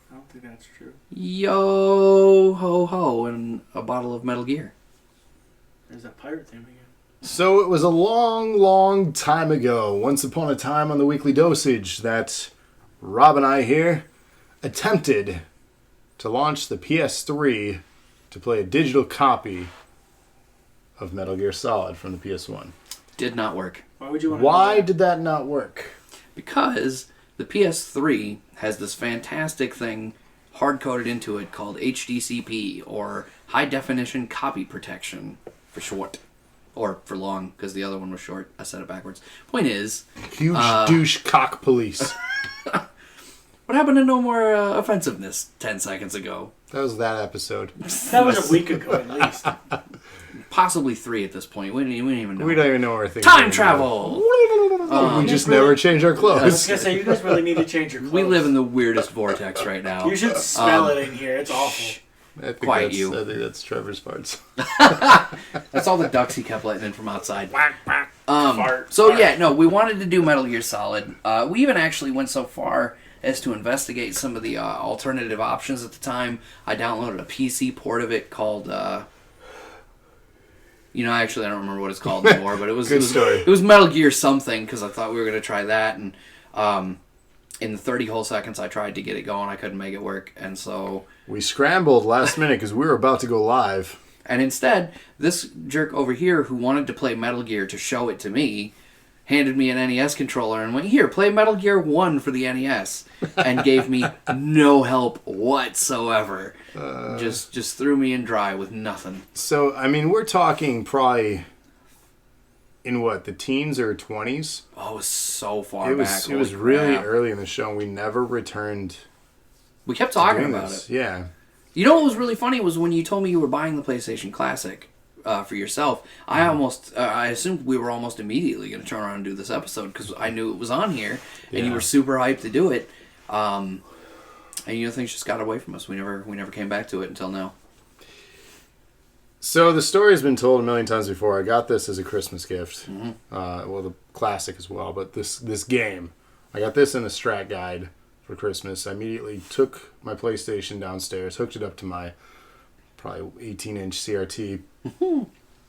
don't think that's true. Yo ho ho, and a bottle of Metal Gear. There's that pirate theme again. So it was a long, long time ago, once upon a time on the Weekly Dosage, that Rob and I here attempted to launch the PS3 to play a digital copy of Metal Gear Solid from the PS1. Did not work. Why would you want to Why did that not work? Because the PS3 has this fantastic thing hard-coded into it called HDCP, or High Definition Copy Protection, for short. Or for long, because the other one was short. I said it backwards. Point is... Huge douche cock police. What happened to No More Offensiveness 10 seconds ago? That was that episode. That was a week ago, at least. Possibly 3 at this point. We didn't even know. We don't even know where things Time travel! We just never change our I was clothes. going to say, you guys really need to change your clothes. We live in the weirdest vortex right now. You should smell it in here. It's awful. I think Quiet you. I think that's Trevor's farts. That's all the ducks he kept letting in from outside. Whack, whack. We wanted to do Metal Gear Solid. We even actually went so far as to investigate some of the alternative options at the time. I downloaded a PC port of it called... actually, I don't remember what it's called anymore, but it was story. It was Metal Gear something, because I thought we were going to try that, and in the 30 whole seconds I tried to get it going, I couldn't make it work, and so... We scrambled last minute because we were about to go live. And instead, this jerk over here who wanted to play Metal Gear to show it to me, handed me an NES controller and went, here, play Metal Gear 1 for the NES, and gave me no help whatsoever. Just threw me in dry with nothing. So, I mean, we're talking probably in what, the teens or 20s? Oh, it was so far back. It was really early in the show, and we never returned. We kept talking about it. Yeah. You know what was really funny was when you told me you were buying the PlayStation Classic for yourself. I assumed we were almost immediately going to turn around and do this episode because I knew it was on here, and you were super hyped to do it. And things just got away from us. We never came back to it until now. So the story has been told a million times before. I got this as a Christmas gift. Mm-hmm. The classic as well, but this game, I got this in a strat guide for Christmas. I immediately took my PlayStation downstairs, hooked it up to my probably 18-inch CRT,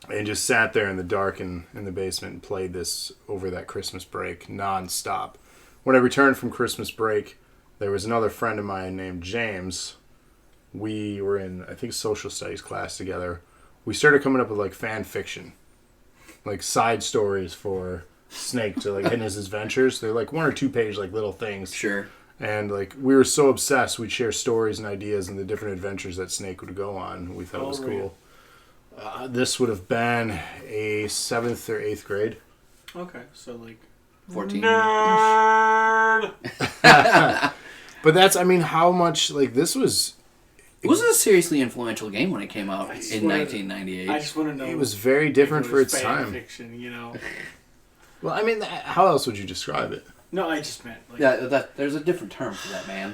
and just sat there in the dark in the basement and played this over that Christmas break nonstop. When I returned from Christmas break, there was another friend of mine named James. We were in, I think, social studies class together. We started coming up with like fan fiction, like side stories for Snake to like in his adventures. They're like 1 or 2 page like little things. Sure. And like we were so obsessed, we'd share stories and ideas and the different adventures that Snake would go on. We thought it was cool. This would have been a 7th or 8th grade. Okay, so like 14. Nerd. But that's, I mean, how much like this was. It wasn't a seriously influential game when it came out in 1998. I just want to know. It was very different for its fan time. Fiction, Well, I mean, how else would you describe it? No, I just meant like. Yeah, there's a different term for that, man.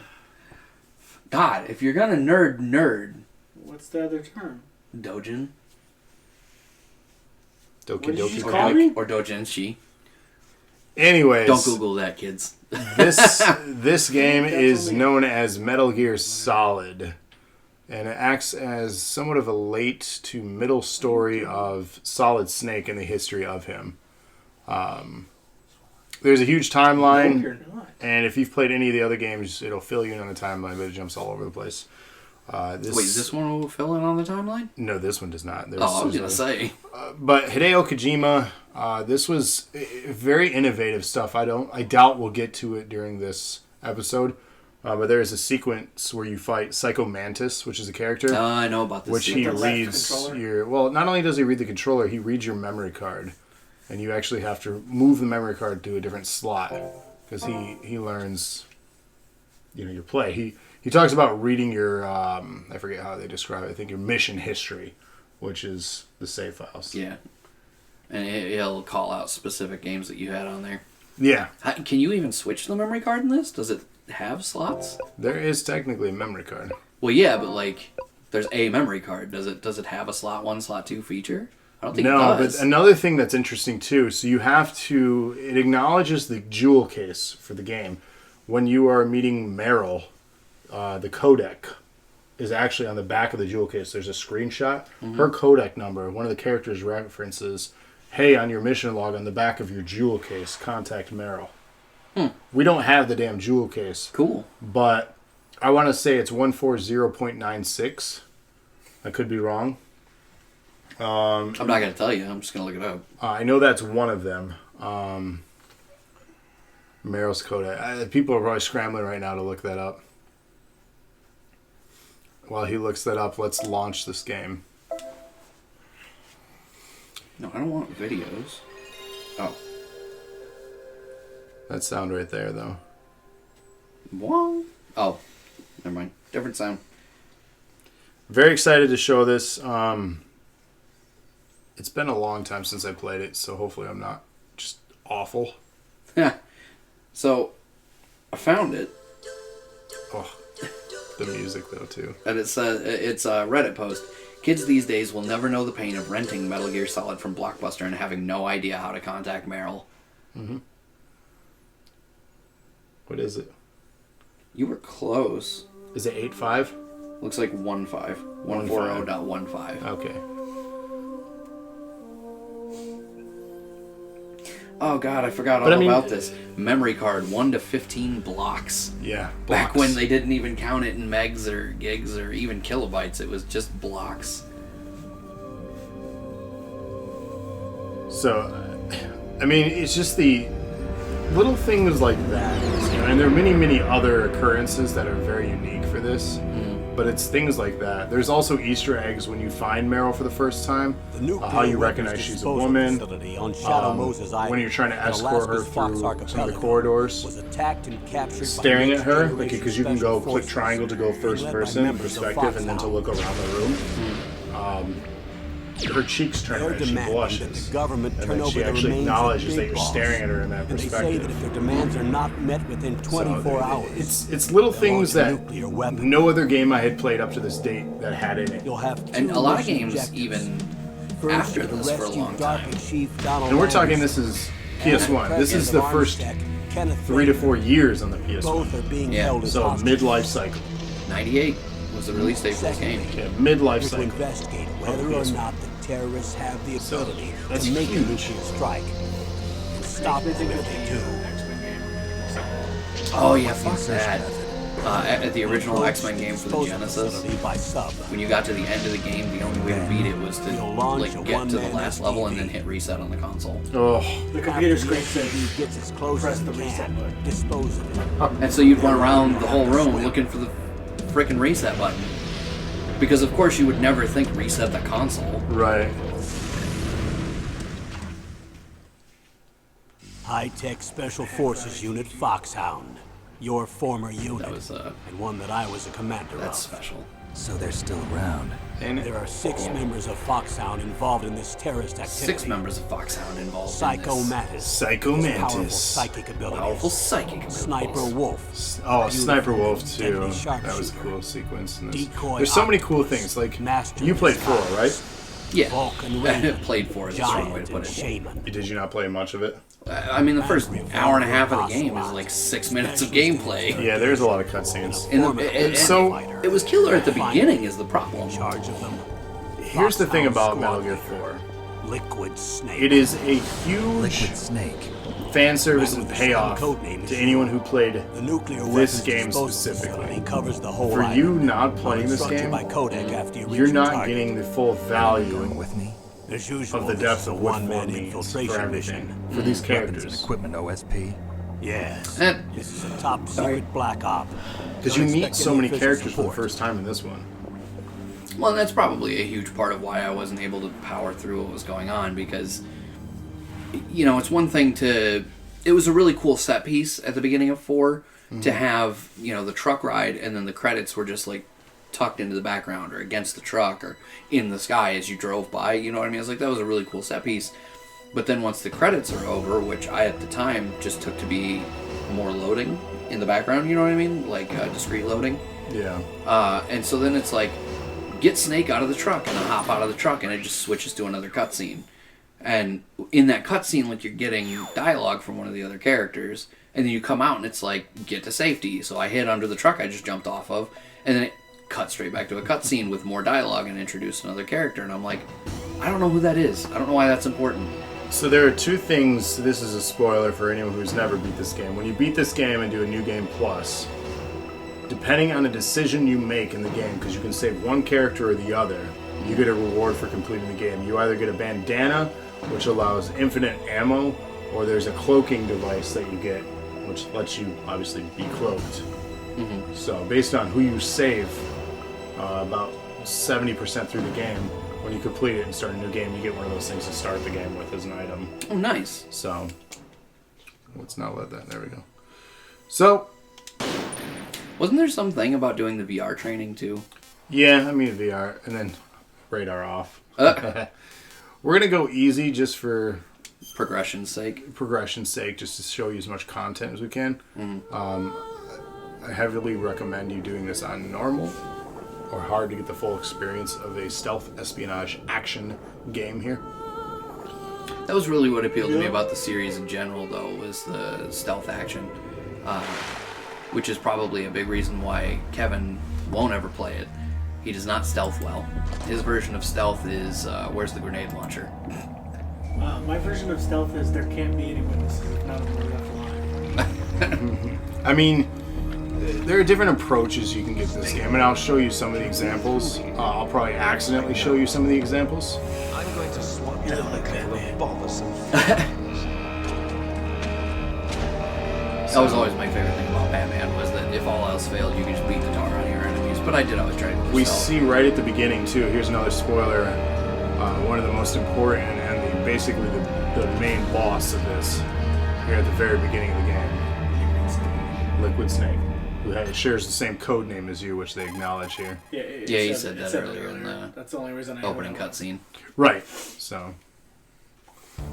God, if you're gonna nerd. What's the other term? Dojin. What did you Doki just Doki. call me? Or Dojinshi. Anyways, Don't Google that, kids. this game is known as Metal Gear Solid, and it acts as somewhat of a late to middle story of Solid Snake and the history of him. There's a huge timeline, No, you're not. and if you've played any of the other games, it'll fill you in on the timeline, but it jumps all over the place. Wait, is this one will fill in on the timeline? No, this one does not. I was going to say. But Hideo Kojima, this was very innovative stuff. I doubt we'll get to it during this episode. But there is a sequence where you fight Psycho Mantis, which is a character. I know about this. Which he With the reads controller? your... Well, not only does he read the controller, he reads your memory card. And you actually have to move the memory card to a different slot. Because he learns, your play. He talks about reading your... I forget how they describe it. I think your mission history, which is the save files. Yeah. And he'll call out specific games that you had on there. Yeah. Can you even switch the memory card in this? Does it have slots? There is technically a memory card. Well, yeah, but like, there's a memory card. Does it have a slot 1, slot 2 feature? I don't think it No, does. but another thing that's interesting too, so you have to, it acknowledges the jewel case for the game. When you are meeting Meryl, the codec is actually on the back of the jewel case. There's a screenshot. Her codec number, one of the characters references, hey, on your mission log on the back of your jewel case, contact Meryl. We don't have the damn jewel case. Cool. But I want to say it's 140.96. I could be wrong. I'm not going to tell you. I'm just going to look it up. I know that's one of them. Meryl's codec. People are probably scrambling right now to look that up. While he looks that up, let's launch this game. No, I don't want videos. Oh. That sound right there, though. What? Oh. Never mind. Different sound. Very excited to show this. It's been a long time since I played it, so hopefully I'm not just awful. Yeah. So, I found it. Oh, the music, though, too. And it says, it's a Reddit post. Kids these days will never know the pain of renting Metal Gear Solid from Blockbuster and having no idea how to contact Meryl. Mm-hmm. What is it? You were close. Is it 8.5? Looks like 1.5. 140.15. Okay. Oh god, I forgot all about this. Memory card, 1 to 15 blocks. Yeah. Back blocks. when they didn't even count it in megs or gigs or even kilobytes, it was just blocks. So, I mean, it's just the little things like that. You know, and there are many, many other occurrences that are very unique for this. But it's things like that. There's also Easter eggs when you find Meryl for the first time. How you recognize she's a woman. When you're trying to escort her through some of the corridors. Staring at her, like, because you can go click triangle to go first person perspective and then to look around the room. Her cheeks turn red, she blushes, and then she actually acknowledges that you're staring at her in that perspective. If their demands are not met within 24 hours, it's little things that no other game I had played up to this date that had in it. And a lot of games even after this for a long time. And we're talking, this is PS1. This is the first 3 to 4 years on the PS1. Yeah, so midlife cycle. 98 was the release date for this game. Yeah, midlife cycle. Investigate whether or not the terrorists have the ability that's to make a huge. nuclear strike and stop them if they do. Oh yeah, fuck that. At the original X-Men game for the Genesis, when you got to the end of the game, the only way to beat it was to like get to the last level and then hit reset on the console. Oh, The computer screen said, Gets as close press as the he reset can. button. Dispose of it. And so you'd run around the whole room looking for the frickin' reset button. Because of course you would never think reset the console. right. High-tech Special Forces Unit Foxhound. Your former unit. That was and one that I was a commander that's of. special. So they're still around. And There are 6 members of Foxhound involved in this terrorist activity. 6 members of Foxhound involved Psycho in this. Mantis. Psycho His powerful Mantis. psychic abilities. Powerful psychic abilities. Sniper Wolf. Oh, Sniper Wolf too. Deadly That was a sharpshooter. cool sequence. In this. Decoy There's so many cool octopus. things. Like Master you played disguise. 4, right? Yeah. Vulcan Raven. Played for is the wrong way Giant to put and it. Shaman. Did you not play much of it? I mean, the first hour and a half of the game is like 6 minutes of gameplay. Yeah, there's a lot of cutscenes. And So- it was killer at the beginning is the problem. Charge of them. Here's the thing Foxhound about squad Metal Gear leader, 4. Liquid Snake. It is a huge Liquid Snake. fan service and Man with the payoff same codename as to you. anyone who played The nuclear this weapons game disposal specifically. facility covers the whole For island. you not playing this Instructed game, by Kodak after you reach you're your not target. getting the full Going value with me? As usual, of the this depth is a of what 4 one-man means for infiltration everything. mission. For these Weapons and characters. equipment OSP. Yes. Eh. This is a top secret black op. Because you Don't meet expect so any many official characters for the support. first time in this one. Well, that's probably a huge part of why I wasn't able to power through what was going on because, you know, it's one thing to... It was a really cool set piece at the beginning of 4 to have, you know, the truck ride and then the credits were just like tucked into the background or against the truck or in the sky as you drove by, you know what I mean? I was like, that was a really cool set piece. But then once the credits are over, which I at the time just took to be more loading in the background, you know what I mean? Like discrete loading. Yeah. And so then it's like, get Snake out of the truck, and I hop out of the truck, and it just switches to another cutscene. And in that cutscene, like, you're getting dialogue from one of the other characters, and then you come out, and it's like, get to safety. So I hit under the truck I just jumped off of, and then it cuts straight back to a cutscene with more dialogue and introduce another character, and I'm like, I don't know who that is. I don't know why that's important. So there are two things. This is a spoiler for anyone who's never beat this game. When you beat this game and do a New Game Plus, depending on a decision you make in the game, because you can save one character or the other, you get a reward for completing the game. You either get a bandana, which allows infinite ammo, or there's a cloaking device that you get, which lets you obviously be cloaked. Mm-hmm. So based on who you save, about 70% through the game, when you complete it and start a new game, you get one of those things to start the game with as an item. Oh, nice. So, let's not let that. There we go. So, wasn't there something about doing the VR training too? Yeah, I mean VR, and then radar off. We're gonna go easy just for progression's sake, just to show you as much content as we can. I heavily recommend you doing this on normal or hard to get the full experience of a stealth espionage action game here. That was really what appealed to me about the series in general, though, was the stealth action, which is probably a big reason why Kevin won't ever play it. He does not stealth well. His version of stealth is, where's the grenade launcher? My version of stealth is there can't be any witnesses if none of them are left alive. I mean, there are different approaches you can get to this game, and I'll show you some of the examples. I'll probably accidentally show you some of the examples. I'm going to swap down a couple of bothersome. That was always my favorite thing about Batman, was that if all else failed, you could just beat the tar out of your enemies. But I did always try to go We stealth. see right at the beginning, too, here's another spoiler, one of the most important and basically the main boss of this, here at the very beginning of the game. Liquid Snake, who shares the same code name as you, which they acknowledge here. Yeah, he said that earlier in the That's the only reason I opening know that. cutscene. Right, so...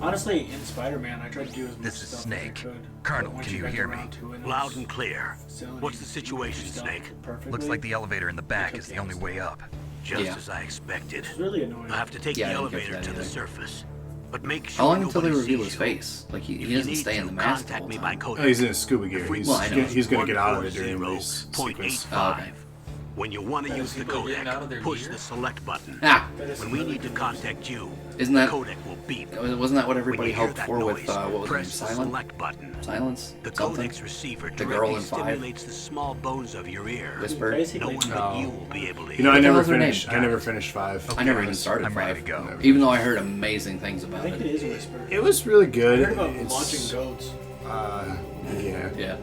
Honestly, in Spider-Man, I tried to do as much This is stuff Snake. as I could. Colonel, But once can you got hear me? around to it, it Loud was and clear. facilities, What's the you situation, could do stuff Snake? perfectly. Looks like the elevator in the back is the only way up. Just Yeah. as I expected. It's really annoying. I have to take Yeah, the I didn't catch elevator that to the either. surface. But make sure How long until they nobody reveal sees his you. face? Like, he If you doesn't need stay in to, the mask the contact whole me by time. code. Oh, he's in a scuba gear. Well, I know. He's going to get out of it during this 140.85. sequence. Oh, okay. When you want to use the people getting out of codec, their push gear? the select button. Ah! When we need to contact you, Isn't the that- codec will beep. Wasn't that what When everybody you hear hoped that for noise, with, what was it, press the Silent? select button. Silence? The Something? codec's receiver The girl directly in 5? stimulates the small bones of your ear. Whisper? No Basically, one but you will be able to You know, hear. I never hell's her name? finished. I never finished 5. I never even started I'm ready 5. to go. Even though I heard amazing things I about think it it. is a whisper. It was really I good. heard about It's- launching goats. Yeah. Yeah.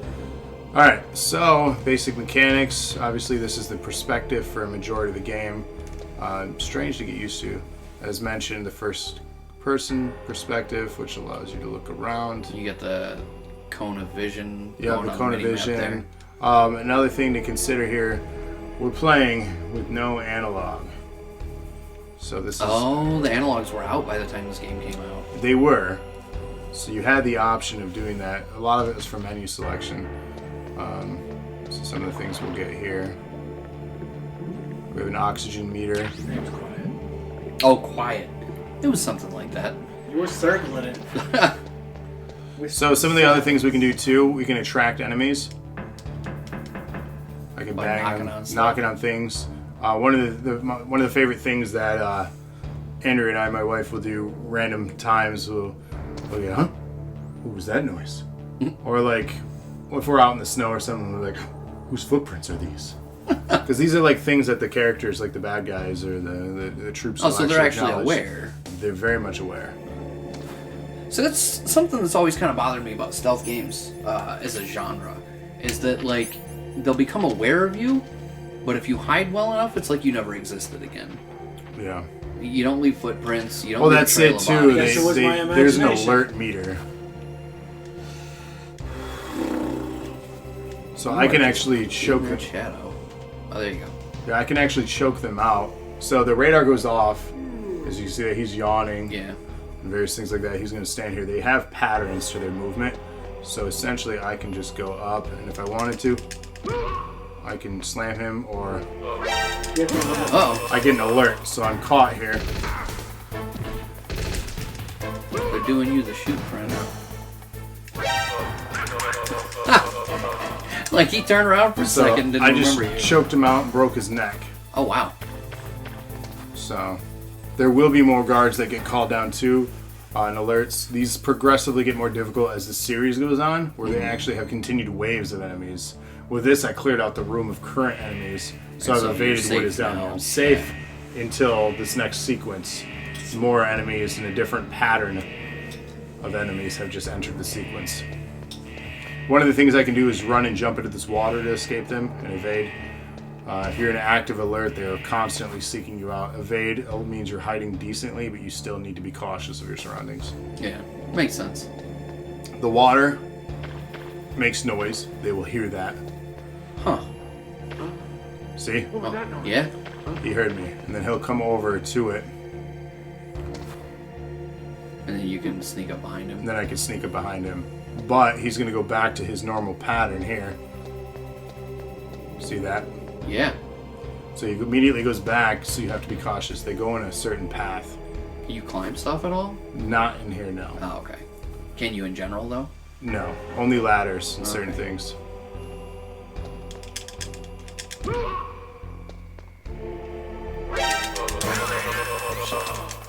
Alright, so basic mechanics. Obviously, this is the perspective for a majority of the game. Strange to get used to. As mentioned, the first person perspective, which allows you to look around. You get the cone of vision. Yeah, going the on cone of minimap vision. there. Another thing to consider here, we're playing with no analog. So this is... Oh, the analogs were out by the time this game came out. They were. So you had the option of doing that. A lot of it was for menu selection. So some of the things we'll get here. We have an oxygen meter. Name's quiet. Oh, quiet. It was something like that. You were circling it. So some of the other things we can do too, we can attract enemies. I can Like bang knocking them, on stuff? knocking on things. One of the favorite things that Andrew and I, my wife, will do random times. We'll go, huh? What was that noise? Or like, if we're out in the snow or something, we're like, whose footprints are these? Because these are like things that the characters, like the bad guys or the troops, Oh, will so they're actually acknowledge. aware. They're very much aware. So that's something that's always kind of bothered me about stealth games as a genre, is that like they'll become aware of you, but if you hide well enough, it's like you never existed again. Yeah. You don't leave footprints. You don't. Well, leave a that's trail it of too. bodies. Guess it was my There's an imagination. alert meter, so Ooh, I can just actually choke Red them. shadow. Oh, there you go. Yeah, I can actually choke them out. So the radar goes off, as you see that he's yawning Yeah. and various things like that. He's going to stand here. They have patterns to their movement, so essentially I can just go up, and if I wanted to, I can slam him, or Uh-oh. I get an alert, so I'm caught here. They're doing you the shoot, friend. Like, he turned around for a So second and didn't I just remember you. choked him out and broke his neck. Oh, wow. So there will be more guards that get called down too on alerts. These progressively get more difficult as the series goes on, where they actually have continued waves of enemies. With this, I cleared out the room of current enemies, so And I've so you're evaded what is safe down now. here. I'm safe until this next sequence. More enemies in a different pattern of enemies have just entered the sequence. One of the things I can do is run and jump into this water to escape them and evade. If you're in an active alert, they are constantly seeking you out. Evade means you're hiding decently, but you still need to be cautious of your surroundings. Yeah, makes sense. The water makes noise. They will hear that. Huh. See? Oh, yeah? He heard me. And then he'll come over to it, And then you can sneak up behind him. and then I can sneak up behind him. But he's going to go back to his normal pattern here. See that? Yeah. So he immediately goes back, so you have to be cautious. They go in a certain path. Can you climb stuff at all? Not in here, no. Oh, okay. Can you in general, though? No. Only ladders and certain things.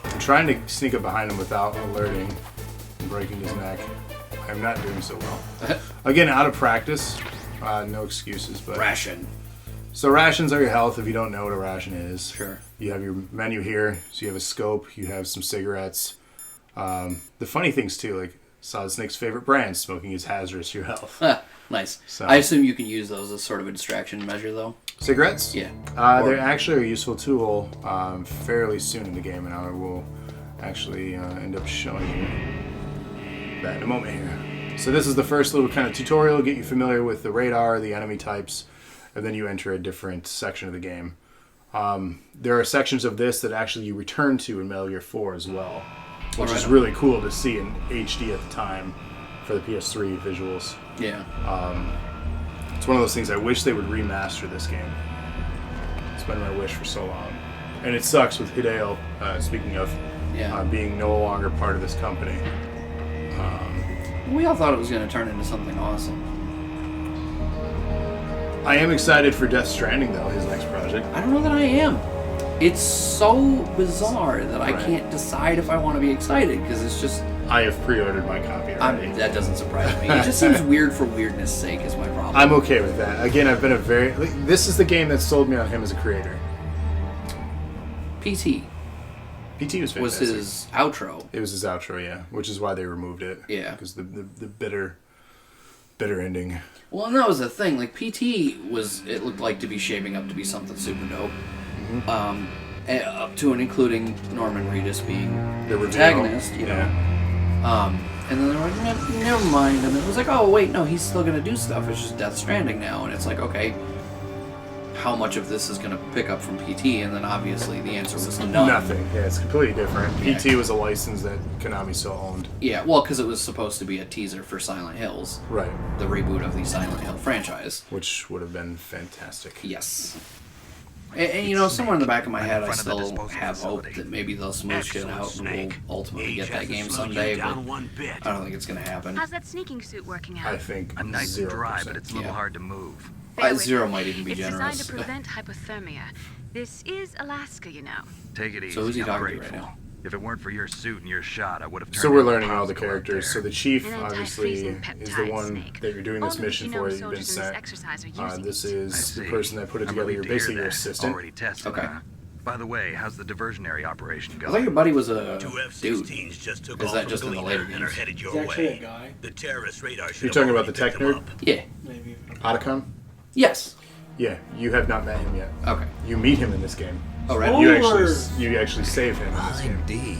I'm trying to sneak up behind him without alerting and breaking his neck. I'm not doing so well. Again, out of practice. No excuses, but... Ration. So rations are your health if you don't know what a ration is. Sure. You have your menu here, so you have a scope, you have some cigarettes. The funny things too, like Solid Snake's favorite brand, smoking is hazardous to your health. Nice. So- I assume you can use those as sort of a distraction measure, though? Cigarettes? Yeah. They're actually a useful tool fairly soon in the game, and I will actually end up showing you that in a moment here. So this is the first little kind of tutorial, get you familiar with the radar, the enemy types, and then you enter a different section of the game. There are sections of this that actually you return to in Metal Gear 4 as well, which is really cool to see in HD at the time for the PS3 visuals. Yeah. It's one of those things I wish they would remaster this game. It's been my wish for so long. And it sucks with Hideo, speaking of, Yeah. being no longer part of this company. We all thought it was going to turn into something awesome. I am excited for Death Stranding, though, his next project. I don't know that I am. It's so bizarre that I Right. can't decide if I want to be excited, because it's just... I have pre-ordered my copy already. that doesn't surprise me. It just seems weird for weirdness' sake is my problem. I'm okay with that. Again, I've been this is the game that sold me on him as a creator. PT PT was fantastic. was his outro. It was his outro, yeah, which is why they removed it. Yeah. Because the bitter ending. Well, and that was the thing. Like, PT it looked like to be shaping up to be something super dope. Up to and including Norman Reedus being The reveal. protagonist, you know. Yeah. And then they were like, never mind. And it was like, oh, wait, no, he's still going to do stuff. It's just Death Stranding now. And it's like, okay, how much of this is going to pick up from PT? And then obviously the answer was none. Nothing. Yeah, it's completely different. Yeah. PT was a license that Konami still owned. Yeah, well, because it was supposed to be a teaser for Silent Hills, Right. the reboot of the Silent Hill franchise. Which would have been fantastic. Yes. And you know, somewhere in the back of my head, I front of the still disposal have hope facility. that maybe they'll smooth shit Excellent, out and Snake. we'll ultimately get Age that hasn't game slowed you someday, down but one bit. I don't think it's going to happen. How's that sneaking suit working out? I think I'm nice 0%. and dry, but it's a little Yeah. hard to move. Bear with Zero me. might even be it's generous. designed to prevent hypothermia. This is Alaska, you know. Take it easy. So who's he I'm talking to right grateful. now? If it weren't for your suit and your shot, I would have turned So we're into a learning all the popsicle out characters. So there. the chief, An obviously, anti-freezing is the peptide one snake. that you're doing All this the mission for that you've been soldiers in this sent. exercise are using This it. I is the see. person that put it I'm together. You're relieved to hear basically your that. assistant. Already tested. Okay. Huh? By the way, how's the diversionary operation I going? thought your buddy was a Two dude. F-16s just took Is off that from just in the Galena later and are games? headed your He's actually way. a guy. The terrorist radar should You're have talking about already the tech picked them nerd? up. Yeah. Maybe. Otacon? Yes. Yeah, you have not met him yet. Okay. You meet him in this game. Oh, right. You actually save him in this game. D.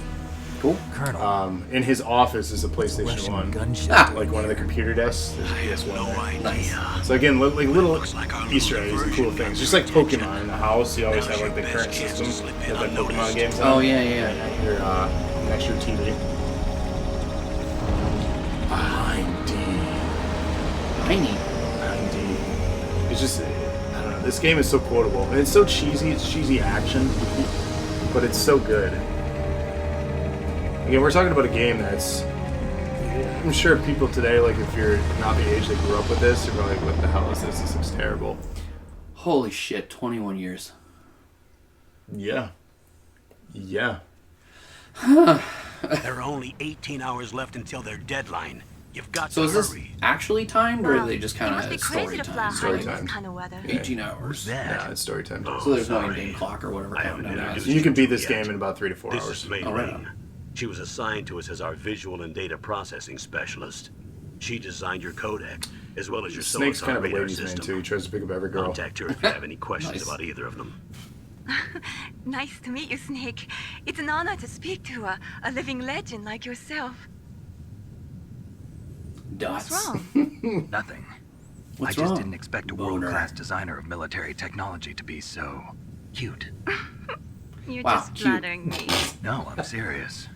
Cool. Colonel. In his office is a PlayStation Russian 1. gunship. Ah. Like one of the computer desks. There's a I have PS1 no there. idea. Nice. So again, like little Looks like our Easter little eggs and version cool got things. Just your like attention. Pokemon in the house, you always Now's have like the your current best chance to system slip with in like Pokemon unnoticed. games Oh, on. yeah, yeah. Your next to your TV. Behind D. Tiny. Behind D. It's just, I don't This game is so quotable. And it's so cheesy. It's cheesy action. But it's so good. Again, we're talking about a game that's... I'm sure people today, like, if you're not the age that grew up with this, you're like, what the hell is this? This looks terrible. Holy shit, 21 years. Yeah. Yeah. There are only 18 hours left until their deadline. You've got So to is this hurry. actually timed, or are they just You kind must be of crazy story to fly time? high Story in time. this kind of weather. 18 hours. Yeah, it's story time. So there's no Sorry. in-game clock or whatever I haven't countdown introduced is. You can beat this Yet. game in about 3 to 4 This hours. is Mei Oh, right Ling. She was assigned to us as our visual and data processing specialist. She designed your codec, as well as your Snake's solar kind of a radar ladies' man, system. too. He tries to pick up every girl. Contact her if you have any questions Nice. about either of them. Nice to meet you, Snake. It's an honor to speak to a living legend like yourself. Dots. What's wrong? Nothing. What's I just wrong? didn't expect a Boner. world-class designer of military technology to be so cute. You're Wow, just cute. flattering me. No, I'm serious.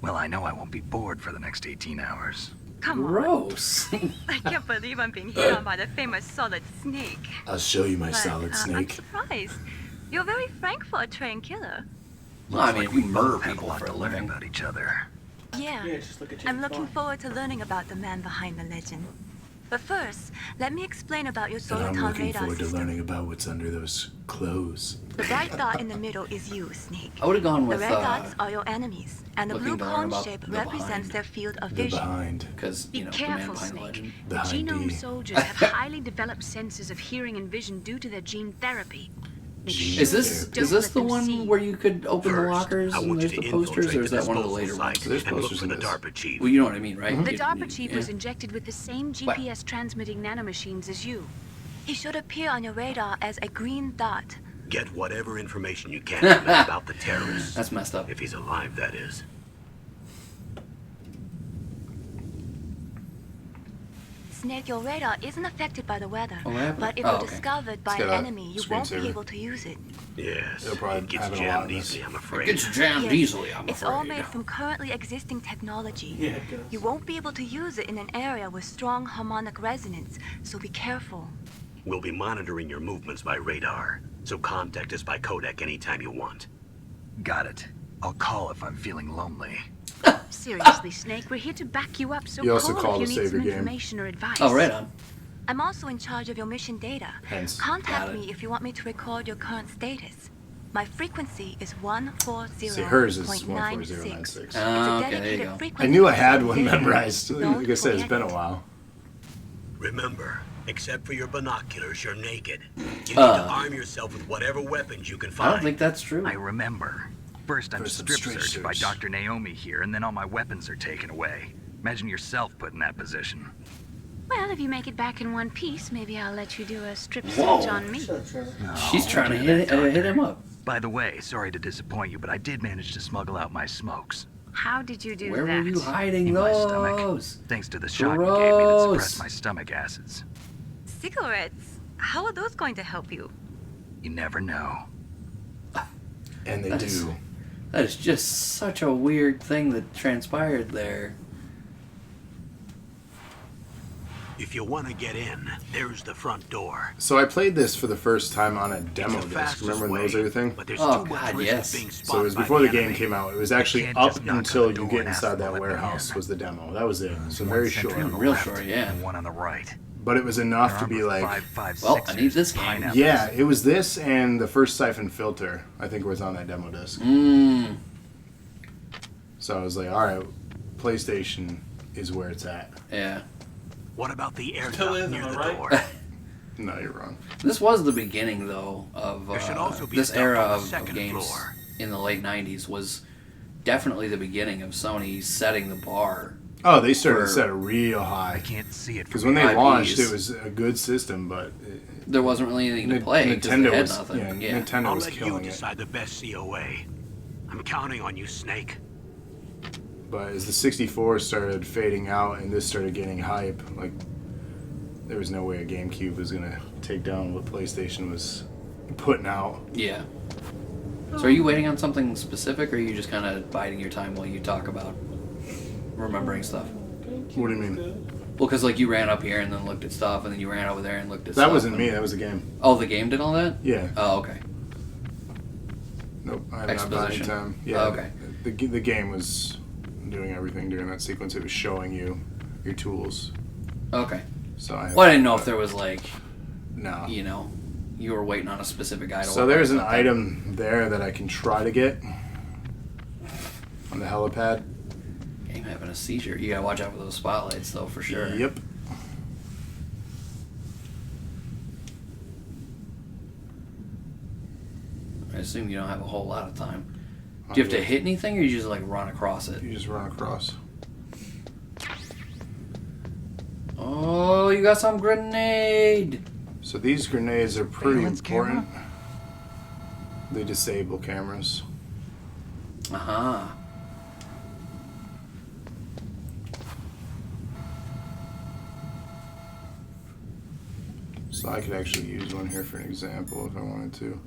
Well, I know I won't be bored for the next 18 hours. Come on. Gross. I can't believe I'm being hit on by the famous Solid Snake. I'll show you my But, solid I'm snake. surprised. You're very frank for a trained killer. Well, I mean, Like we we murder both have a people lot for a to learn living. about each other. Yeah. Yeah, just look at I'm James looking Bond. forward to learning about the man behind the legend. But first, let me explain about your And solar I'm town looking radar forward to system. learning about what's under those clothes. The bright dot in the middle is you, Snake. I would have gone The with red dots are your enemies, and the looking blue to learn cone about shape the represents behind. their field of The vision. behind. because Be the man careful, behind the Snake. legend. The hind Genome D. soldiers have highly developed senses of hearing and vision due to their gene therapy. Make Gene sure Is this you don't is this let the them one see. where you could open the First, lockers I and want you there's to the posters, or infiltrate is the that one of the disposal later ones? site There's and look posters for in the this. DARPA chief. Well, you know what I mean, right? The You- DARPA chief yeah. was injected with the same What? GPS transmitting nanomachines as you. He should appear on your radar as a green dot. Get whatever information you can from him about the terrorists. That's messed up. If he's alive, that is. Snake, your radar isn't affected by the weather. Oh, what happened? But if Oh, you're okay. discovered by It's an got a enemy, you won't be screensaver. able to use it. Yes. They'll probably it gets have it a lot jammed in this. easily, I'm It afraid. gets jammed Yes, easily, I'm it's afraid. all made from currently existing technology. Yeah, it does. You won't be able to use it in an area with strong harmonic resonance, so be careful. We'll be monitoring your movements by radar, so contact us by codec anytime you want. Got it. I'll call if I'm feeling lonely. Seriously, Snake, we're here to back you up, so You also call call if you to need save some your game. information or advice. Oh, right on. I'm also in charge of your mission data. Hence. Contact Got it. me if you want me to record your current status. My frequency is 140.96. See, hers is 14096. It's Oh, a okay, there you dedicated go. I frequency knew I for had one data. memorized. Don't Like I said, it's forget been a it. while. Remember, except for your binoculars, you're naked. You need to arm yourself with whatever weapons you can I find. don't think that's true. I remember. First, I'm First I'm strip strip searched by searched. Dr. Naomi here, and then all my weapons are taken away. Imagine yourself put in that position. Well, if you make it back in one piece, maybe I'll let you do a strip Whoa. search on me. Shut up, Trevor. She's trying to hit him up. By the way, sorry to disappoint you, but I did manage to smuggle out my smokes. How did you do Where that? were you hiding In my stomach. those? Thanks to the shot you gave me that Gross. suppressed my stomach acids. Cigarettes? How are those going to help you? You never know. And they That's- do. That is just such a weird thing that transpired there. If you want to get in, there's the front door. So I played this for the first time on a demo It's the disc. fastest Remember when way, those everything? But there's Oh, too much God, risk yes. of being So it spotted was by before the enemy. game came out. It was actually can't up just knock on until the you door get and ask inside them to that let me warehouse in. was the demo. That was it. So One very sentry short. on the Real left short, yeah. and one on the right. But it was enough They're to armed be with like... 5.56 Well, I need this game. pineapples. Yeah, it was this and the first Siphon Filter, I think, was on that demo disc. Mmm. So I was like, alright, PlayStation is where it's at. Yeah. What about the air Still duct is, near am I the right? door? No, you're wrong. This was the beginning, though, of There should also be this stuff era on the of second games floor. in the late 90s was definitely the beginning of Sony setting the bar. Oh, they started to For- set it real I high. can't see it Because from when they IPs. launched, it was a good system, but There wasn't really anything to play because they Nintendo had was nothing. yeah, Nintendo I'll was let you killing it. decide the best COA. I'm counting on you, Snake. But as the 64 started fading out and this started getting hype, like there was no way a GameCube was gonna take down what PlayStation was putting out. Yeah. So are you waiting on something specific, or are you just kind of biding your time while you talk about remembering stuff? What do you mean? Well, because like you ran up here and then looked at stuff, and then you ran over there and looked at That stuff. wasn't me. That was the game. Oh, the game did all that? Yeah. Oh, okay. Nope. I'm not buying Exposition. time. Yeah. Oh, okay. The game was doing everything during that sequence. It was showing you your tools. Okay. So Well, I didn't know if there was like, No. you know, you were waiting on a specific item. So there's an item there that I can try to get on the helipad. Game having a seizure. You gotta watch out for those spotlights, though, for sure. Yep. I assume you don't have a whole lot of time. Do you have to hit anything, or you just like run across it? You just run across. Oh, you got some grenade. So these grenades are pretty Valence important. They disable cameras. Uh-huh. So I could actually use one here for an example if I wanted to.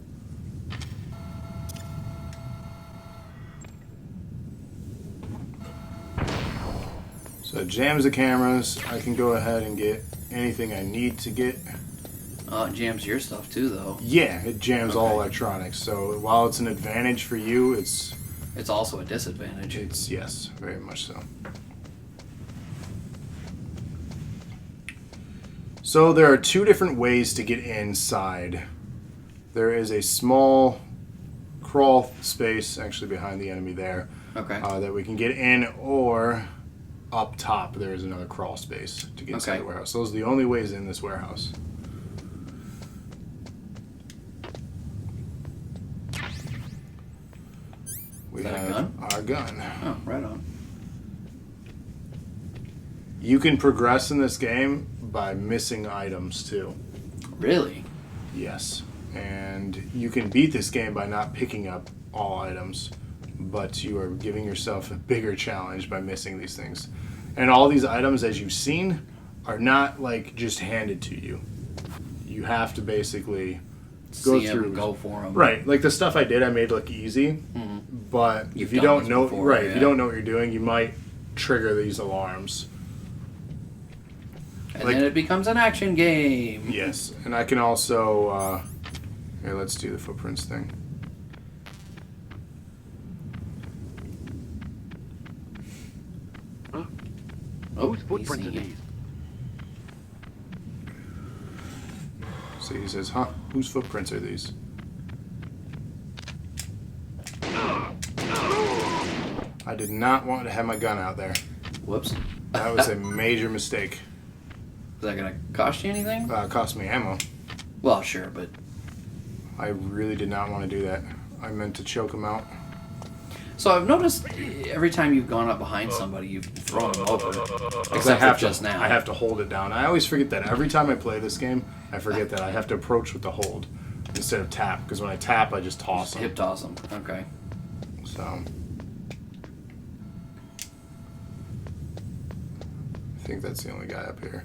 So it jams the cameras. I can go ahead and get anything I need to get. Oh, it jams your stuff too, though. Yeah, it jams all Okay. electronics. So while it's an advantage for you, it's It's also a disadvantage. yes, very much so. So there are two different ways to get inside. There is a small crawl space actually behind the enemy there Okay. that we can get in, or up top there is another crawl space to get inside Okay. the warehouse. Those are the only ways in this warehouse. We Is that a have gun? our gun. Oh, right on. You can progress in this game by missing items too. Really? Yes. And you can beat this game by not picking up all items, but you are giving yourself a bigger challenge by missing these things. And all these items, as you've seen, are not like just handed to you. You have to basically go See 'em, through. go for them. Right, like the stuff I did, I made look easy. But You've if you done don't this know, before, right, if yeah. you don't know what you're doing, you might trigger these alarms. And Like- then it becomes an action game. Yes, and I can also. Here, let's do the footprints thing. Oh, Whose footprints are easy. these? So he says, huh? Whose footprints are these? I did not want to have my gun out there. Whoops. Is That was a major mistake. that gonna cost you anything? It cost me ammo. Well, sure, but I really did not want to do that. I meant to choke him out. so I've noticed every time you've gone up behind somebody, you've thrown them over. Because I Except for have just to, now. I have to hold it down. I always forget that. Every time I play this game, I forget that I have to approach with the hold instead of tap. Because when I tap, I just toss them. Hip toss them. Okay. So I think that's the only guy up here.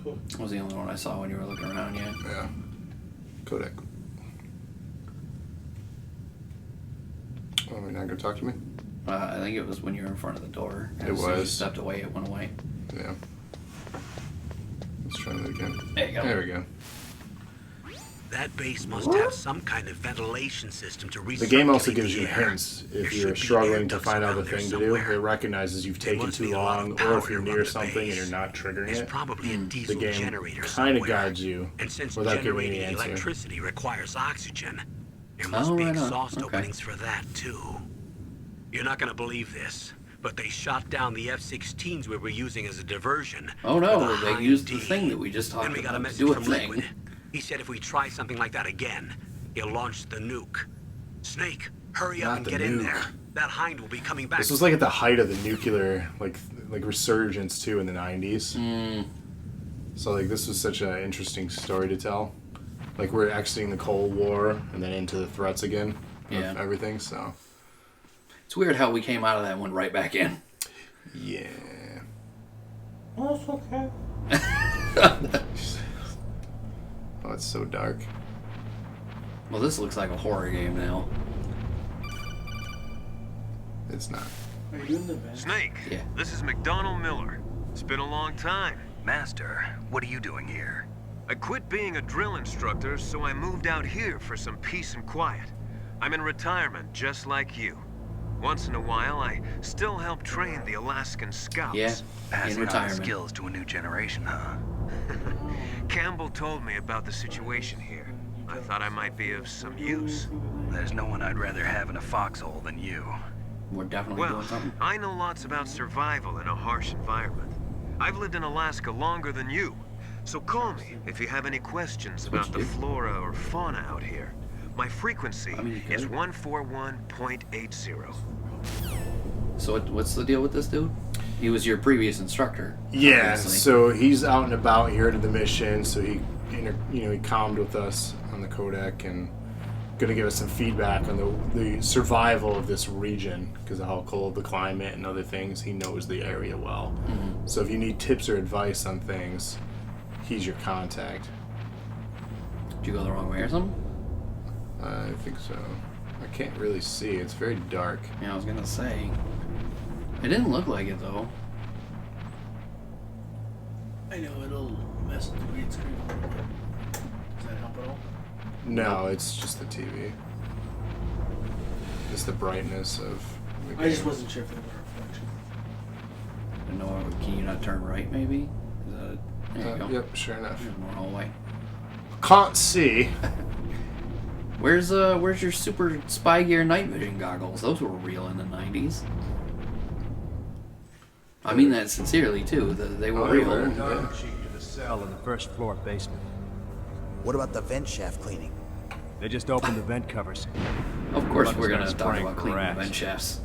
That was the only one I saw when you were looking around, yeah. Yeah. Kodak. Oh, you're not gonna talk to me? I think it was when you were in front of the door. It As soon as you was. stepped away, it went away. Yeah. Let's try that again. There you go. There we go. That base must have some kind of ventilation system to recirculate The game also gives the you air. hints There if should you're be struggling air to ducts find out the around there thing to do. somewhere. It recognizes you've There taken must too be a lot long, of or power if you're around near the something and base. you're not triggering There's it. probably a The diesel game generator kind somewhere. of guides you And since without giving generating any answer. electricity requires oxygen, there must Oh, be right on. exhaust Okay. openings for that too. You're not gonna believe this, but they shot down the F-16s we were using as a diversion. Oh no, with a they high used the D. thing that we just Then talked we got a about to message do a from thing. Liquid. He said if we try something like that again, he'll launch the nuke. Snake, hurry up Not and the get in nuke. there. That hind will be coming back. This was like at the height of the nuclear like resurgence too in the 90s. So like this was such an interesting story to tell. Like we're exiting the Cold War and then into the threats again Yeah. of everything. So It's weird how we came out of that and went right back in. yeah. Oh, it's okay. Oh, it's so dark. Well, this looks like a horror game now. It's not. Are you in the back? Snake, Yeah. this is McDonald Miller. It's been a long time. Master, what are you doing here? I quit being a drill instructor, so I moved out here for some peace and quiet. I'm in retirement, just like you. Once in a while, I still help train the Alaskan Scouts. Yeah, in Passing on retirement. skills to a new generation, huh? Campbell told me about the situation here. I thought I might be of some use. There's no one I'd rather have in a foxhole than you. We're definitely Well, doing something. I know lots about survival in a harsh environment. I've lived in Alaska longer than you. So call me if you have any questions about the flora or fauna out here. My frequency is 141.80. So what's the deal with this dude? He was your previous instructor. Yeah, obviously. so he's out and about here to the mission. So he calmed with us on the codec and going to give us some feedback on the survival of this region because of how cold the climate and other things. He knows the area well. Mm-hmm. So if you need tips or advice on things, he's your contact. Did you go the wrong way or something? I think so. I can't really see. It's very dark. Yeah, I was gonna say. It didn't look like it though. I know it'll mess with the green screen a little bit. Does that help at all? No, it's just the TV. It's the brightness of the game. I just wasn't sure if it was a reflection. I don't know. Can you not turn right? Maybe. Is that it? There you go. Yep, sure enough. There's more hallway. Can't see. Where's your super spy gear night vision goggles? Those were real in the 90s. I mean that sincerely too. They were real. The cell in the first floor basement. What about the vent shaft cleaning? They just opened the vent covers. Of course, Must we're gonna start talk spraying about cleaning the grass. vent shafts.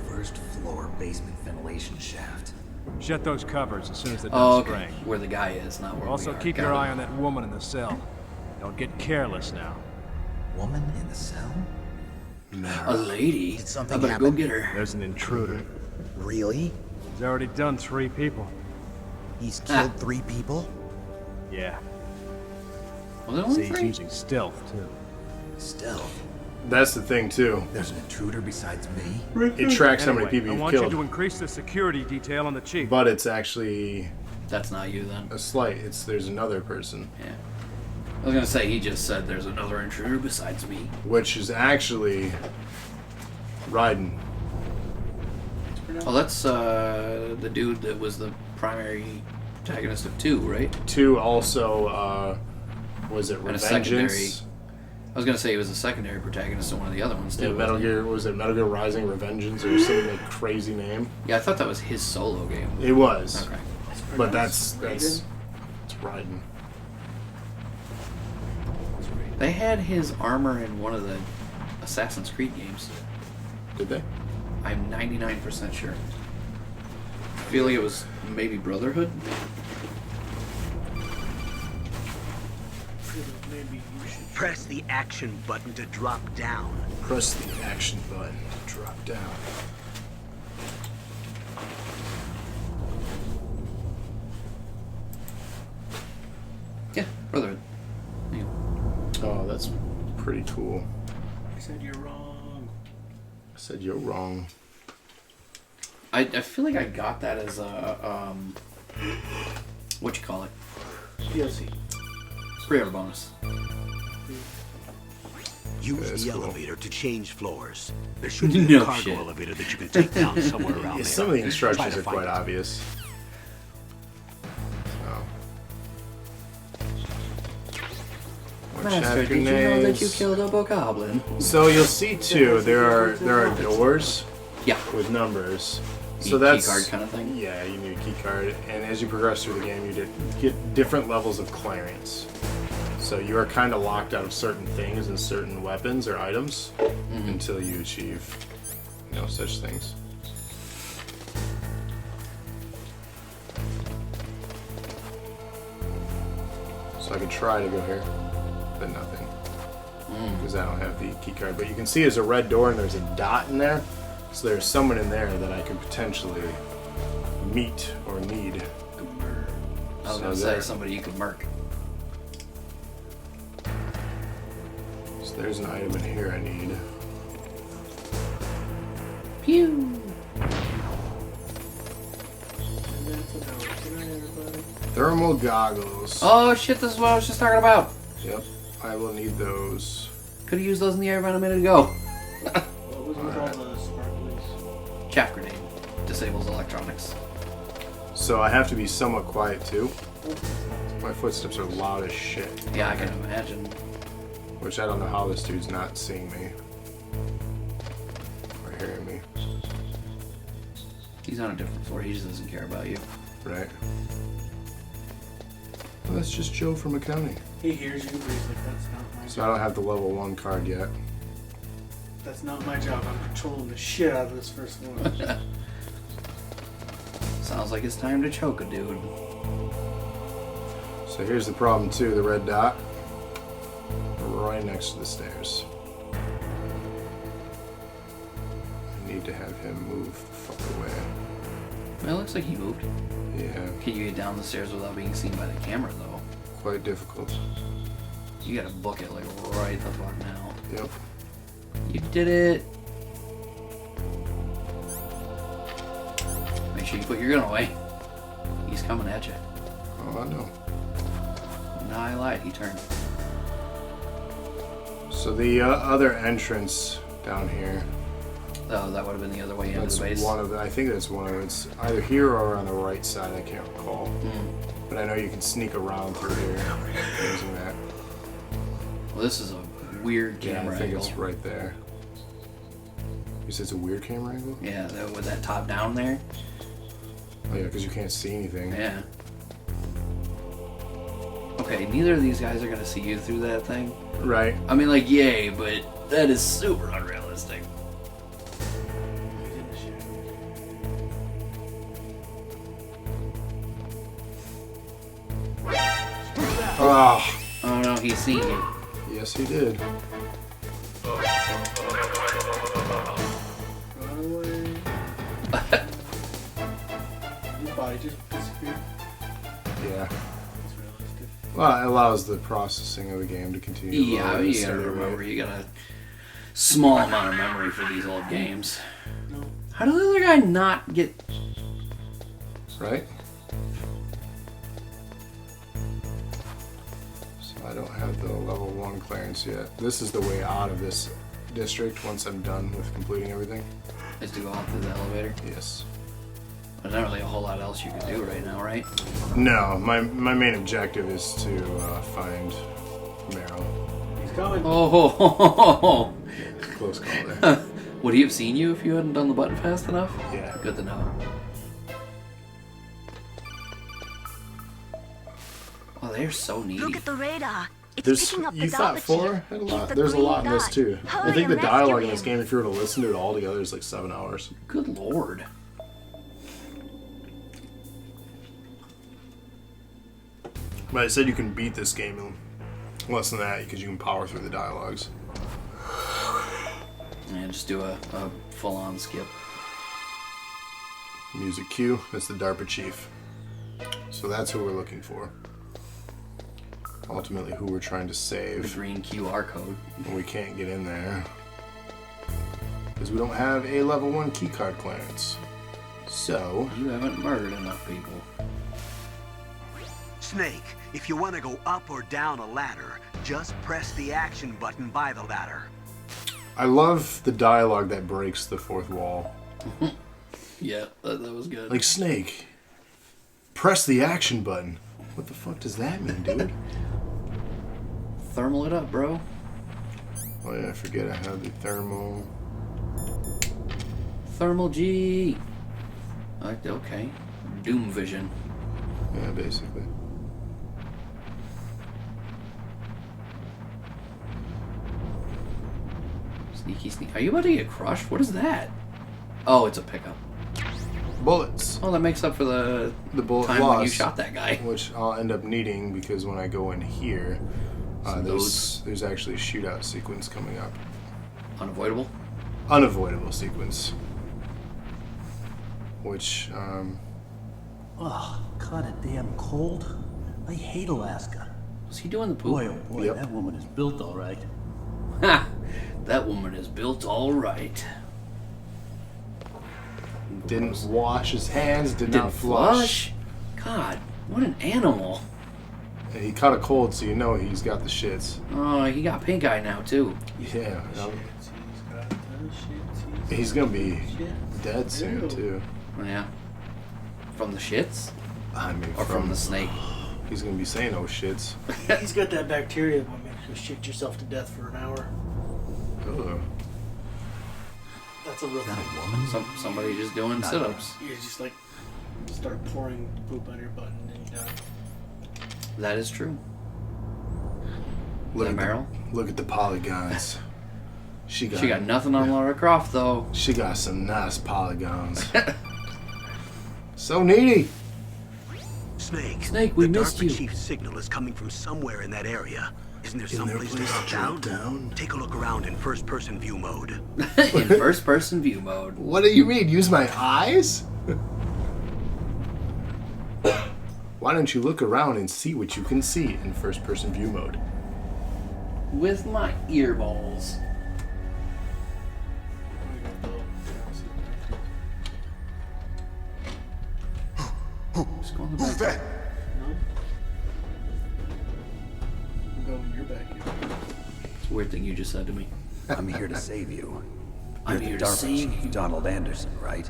First floor basement ventilation shaft. Shut those covers as soon as they're done Oh, okay. spraying. Where the guy is, not where Also, we are. keep Got your it. eye on that woman in the cell. Don't get careless now. Woman in the cell? A lady. Did something I better happen? go get her. There's an intruder. Really? He's already done 3 people. He's killed 3 people? Yeah. Was it only See, he's 3? using stealth, too. Stealth. That's the thing too. There's an intruder besides me? It tracks how many Anyway, people I you've want you killed, to increase the security detail on the chief. but it's actually That's not you then. a slight. There's another person, Yeah. I was gonna say he just said there's another intruder besides me. which is actually Raiden. Oh, that's the dude that was the primary protagonist of 2, right? 2 also was it And a secondary. Revengeance? I was gonna say he was a secondary protagonist of one of the other ones too. Yeah, Metal wasn't he? Gear was it Metal Gear Rising Revengeance or some like crazy name? Yeah, I thought that was his solo game. It was, Okay. but that's it's Raiden. They had his armor in one of the Assassin's Creed games. Did they? I'm 99% sure. I feel like it was maybe Brotherhood. Maybe you should. Press the action button to drop down. Press the action button to drop down. Yeah, Brotherhood. Yeah. Oh, that's pretty cool. I said you're wrong. I said you're wrong. I feel like I got that as a what you call it? DLC. Pre-order bonus. Use That's the cool. elevator to change floors. There should be No a cargo shit. elevator that you can take down somewhere around Yeah, there. some of the instructions Try to are find quite it. obvious. Master, did you know that you killed a bokoblin? So you'll see too. There are doors Yeah. with numbers. Key So that's card kind of thing? Yeah, you need a key card, and as you progress through the game, you get different levels of clearance. So you are kind of locked out of certain things and certain weapons or items until you achieve, such things. So I could try to go here, but nothing. Because I don't have the key card. But you can see there's a red door and there's a dot in there. So there's someone in there that I could potentially meet or need. I was So gonna say there. somebody you could murk. So there's an item in here I need. Pew! And then Good night, everybody. Thermal goggles. Oh shit, this is what I was just talking about. Yep, I will need those. Could have used those in the air about a minute ago. What was with all the sparklies? Chaff grenade. Disables electronics. So I have to be somewhat quiet too. My footsteps are loud as shit. Yeah, I can imagine. Which I don't know how this dude's not seeing me. Or hearing me. He's on a different floor. He just doesn't care about you. Right? Well, that's just Joe from accounting. He hears you, but he's like, that's not my So I don't have the level 1 card yet. That's not my job. I'm controlling the shit out of this first one. Sounds like it's time to choke a dude. So here's the problem too, the red dot. Right next to the stairs. I need to have him move the fuck away. Well, it looks like he moved. Yeah, Can you get down the stairs without being seen by the camera, though? quite difficult. You gotta book it, like, right the fuck now. Yep. You did it! Make sure you put your gun away. He's coming at you. Oh, I know. No, I lied. He turned. So the other entrance down here, Oh, that would have been the other way into that's the base. one of the, I think that's one of it. It's either here or on the right side, I can't recall. But I know you can sneak around through here using that. Well, this is a weird Yeah, camera I think angle. it's right there. You said it's a weird camera angle? Yeah, with that top down there. Oh yeah, because you can't see anything. Yeah. Okay, neither of these guys are gonna see you through that thing. Right. I mean, like, yay, but that is super unrealistic. He's in the shit. Oh, Oh no, he's seen you. yes he did. Run away. Your body just disappeared. Yeah. That's realistic. Well, it allows the processing of the game to continue. Yeah, load you instead gotta of remember, you got a small amount of memory for these old games. No. How did the other guy not get... Right? So I don't have the level 1 clearance yet. This is the way out of this district once I'm done with completing everything. is to go out through the elevator? Yes. There's not really a whole lot else you can do right now, right? No, my main objective is to find Marrow. He's coming. Oh, Close call there. would he have seen you if you hadn't done the button fast enough? Yeah. Good to know. Oh, they're so needy. Look at the radar. It's There's, picking up the you thought Dosage. 4 had a Hit lot? the There's a green lot in this dot. too. I Hurry think the and rescue dialogue in this him. game, if you were to listen to it all together, is like 7 hours. Good lord. But I said you can beat this game in less than that because you can power through the dialogues. And just do a full-on skip. Music cue, that's the DARPA chief. So that's who we're looking for. Ultimately who we're trying to The save. green QR code. And we can't get in there. Because we don't have a level 1 keycard clearance. So, You haven't murdered enough people. Snake, if you want to go up or down a ladder, just press the action button by the ladder. I love the dialogue that breaks the fourth wall. Yeah, that was good. Like, Snake, press the action button. What the fuck does that mean, dude? Thermal it up, bro. Oh yeah, I forget I have the thermal. Thermal G. Okay. Doom vision. Yeah, basically. Sneaky sneak. Are you about to get crushed? What is that? Oh, it's a pickup. Bullets. Oh, that makes up for the Bullet time when you loss, shot that guy. which I'll end up needing because when I go in here, there's actually a shootout sequence coming up. Unavoidable. Unavoidable sequence. Which, Oh, kind of damn cold. I hate Alaska. Was he doing the poop? Boy, oh boy, Yep. that woman is built all right. Ha! That woman is built all right. didn't wash his hands, did Didn't not flush. God, what an animal. And he caught a cold, so you know he's got the shits. Oh, he got pink eye now, too. Yeah. He's gonna be dead soon, too. Yeah. From the shits? I mean, Or from the snake? He's gonna be saying oh shits. He's got that bacteria that makes you shit yourself to death for an hour. Ugh. That's a real Is that thing. a woman? Somebody just doing sit-ups. You just like start pouring poop on your butt and then you die. That is true. Look Is at that Meryl? Look at the polygons. She got nothing on Lara Croft, though. She got some nice polygons. So needy. Snake, we the missed DARPA you. chief's signal is coming from somewhere in that area. Isn't there Isn't there a someplace to place to drop drop down? down? Take a look around in first-person view mode. In first-person view mode. What do you mean? Use my eyes? Why don't you look around and see what you can see in first-person view mode? With my earballs. Just go in the back. No? I'm going your backyard. It's a weird thing you just said to me. I'm here to save you. I'm You're here the to DARPA save chief, you. Donald Anderson, right?